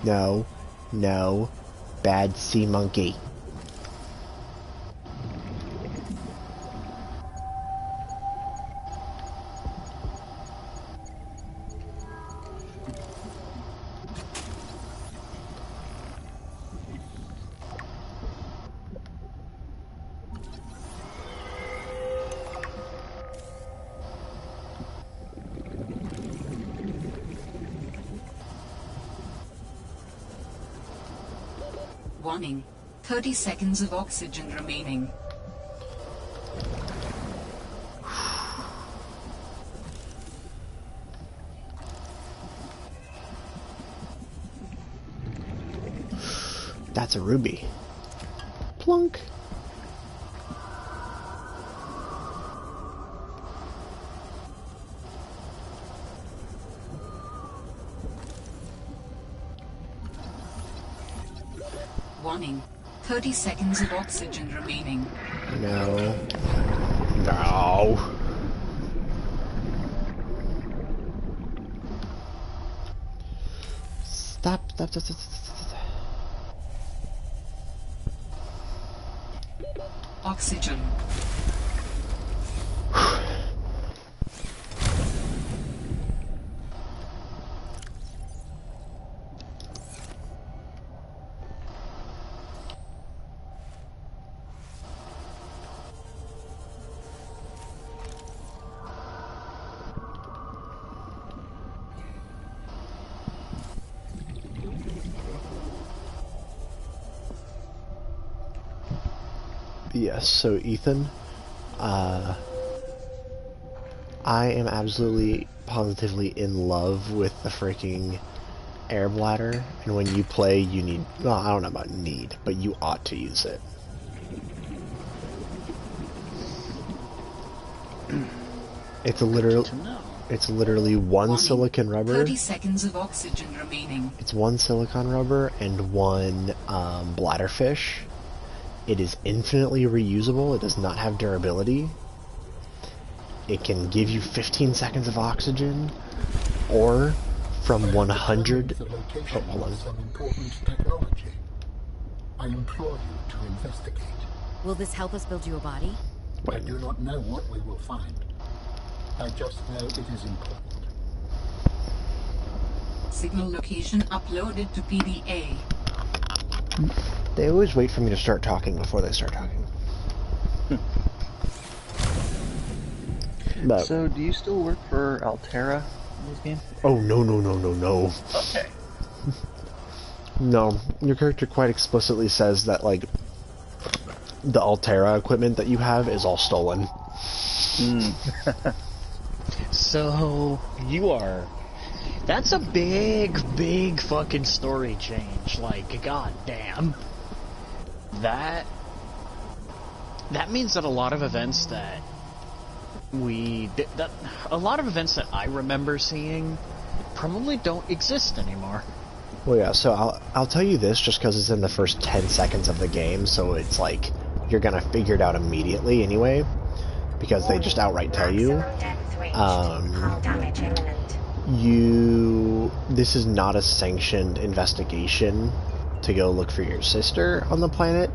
No. No. Bad sea monkey. Warning. 30 seconds of oxygen remaining. That's a ruby. Plunk. Warning. 30 seconds of oxygen remaining. No. No. Stop. Oxygen. Yes, so Ethan, I am absolutely positively in love with the freaking air bladder, and when you play, you need, well, I don't know about need, but you ought to use it. It's literally one Warning. silicon rubber. 30 seconds of oxygen remaining. It's one silicon rubber and one bladderfish. It is infinitely reusable. It does not have durability. It can give you 15 seconds of oxygen, or from 100. The location Oh, hold on. of some important technology. I implore you to investigate. Will this help us build you a body? I do not know what we will find. I just know it is important. Signal location uploaded to PDA. They always wait for me to start talking before they start talking. But, So, do you still work for Altera in this game? oh, no. Okay. No, your character quite explicitly says that, like, the Altera equipment that you have is all stolen. So, you are... That's a big fucking story change. Like, goddamn. That means that a lot of events that a lot of events that I remember seeing probably don't exist anymore. Well, yeah, so I'll tell you this just because it's in the first 10 seconds of the game, so it's like, you're gonna figure it out immediately anyway, because they just outright tell you. Maximum depth reached. Hull damage imminent. This is not a sanctioned investigation to go look for your sister on the planet,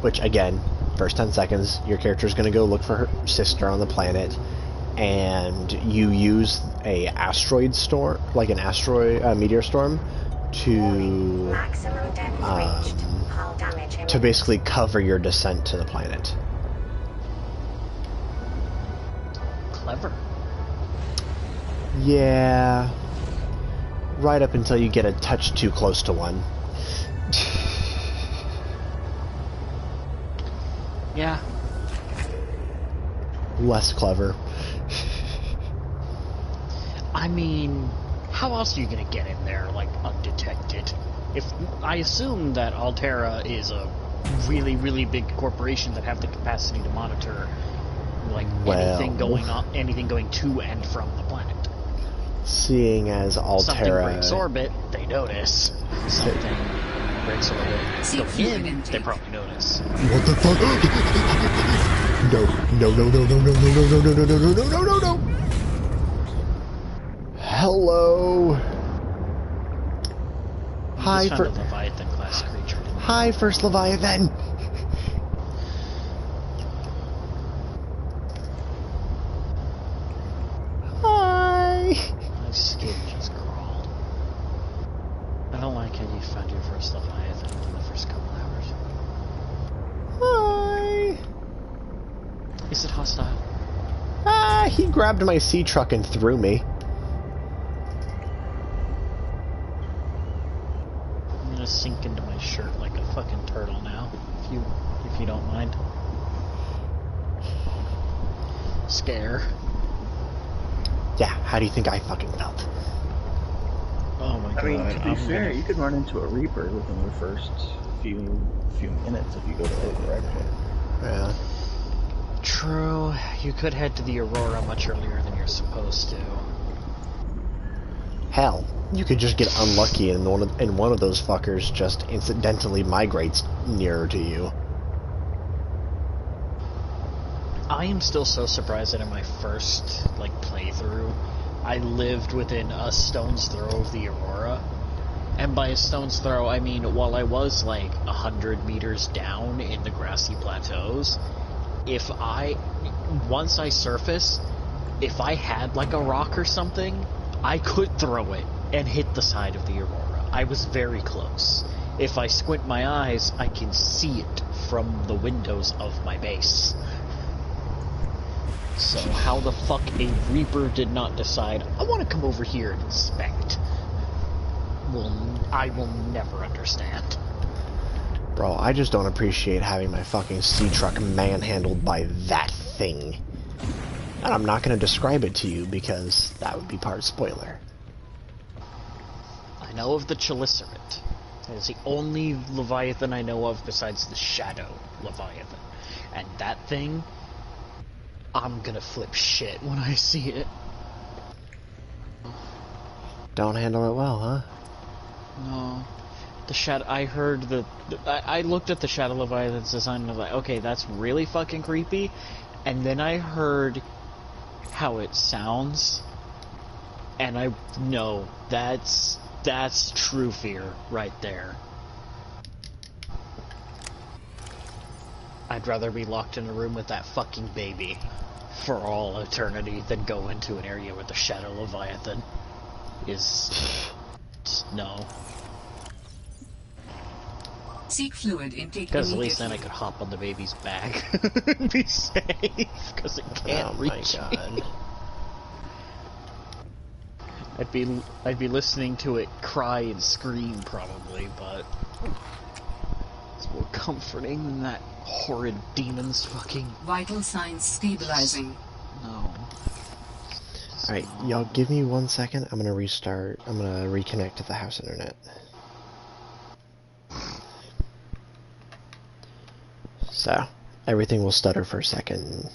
which, again, first 10 seconds, your character's going to go look for her sister on the planet, and you use a asteroid storm, like an meteor storm, to Maximum depth reached. Hull damage imminent. to basically cover your descent to the planet. Clever. Yeah, right up until you get a touch too close to one. Yeah. Less clever. I mean, how else are you gonna get in there, like, undetected? If I assume that Altera is a really big corporation that have the capacity to monitor, like, anything going to and from the planet. Seeing as Something Altera... breaks orbit, they notice. Something breaks orbit, Seek go fluid in, they intake. probably notice. What the fuck? No. Hello. Hi, Just found a Leviathan class creature. Hi, First Leviathan! Hi! My skin just crawled. I don't like how you found your first Leviathan in the first couple hours. Hi! Is it hostile? Ah, he grabbed my sea truck and threw me. I'm gonna sink into my shirt like a fucking turtle now, if you don't mind. Scare. Yeah, how do you think I fucking felt? Oh my god. I mean, to be fair, gonna... you could run into a Reaper within the first few minutes if you go to override it. Yeah. True. You could head to the Aurora much earlier than you're supposed to. Hell, you could just get unlucky and one of those fuckers just incidentally migrates nearer to you. I am still so surprised that in my first, playthrough, I lived within a stone's throw of the Aurora. And by a stone's throw, I mean, while I was, 100 meters down in the grassy plateaus, once I surface, if I had, a rock or something, I could throw it and hit the side of the Aurora. I was very close. If I squint my eyes, I can see it from the windows of my base. So how the fuck a Reaper did not decide, I want to come over here and inspect, I will never understand. Bro, I just don't appreciate having my fucking sea truck manhandled by that thing. And I'm not going to describe it to you because that would be part spoiler. I know of the Chelicerate. That is the only Leviathan I know of besides the Shadow Leviathan. And that thing, I'm gonna flip shit when I see it. Don't handle it well, huh? No. The Shadow, I heard I looked at the Shadow Leviathan's design and I was like, okay, that's really fucking creepy. And then I heard how it sounds, and I know that's true fear right there. I'd rather be locked in a room with that fucking baby for all eternity than go into an area where the Shadow Leviathan is... no. Seek fluid intake Because at least then I immediately. could hop on the baby's back and be safe, because it can't reach me. I'd be listening to it cry and scream probably, but it's more comforting than that horrid demon's fucking... Vital signs stabilizing. No. Alright, y'all give me 1 second. I'm gonna restart. I'm gonna reconnect to the house internet. So, everything will stutter for a second.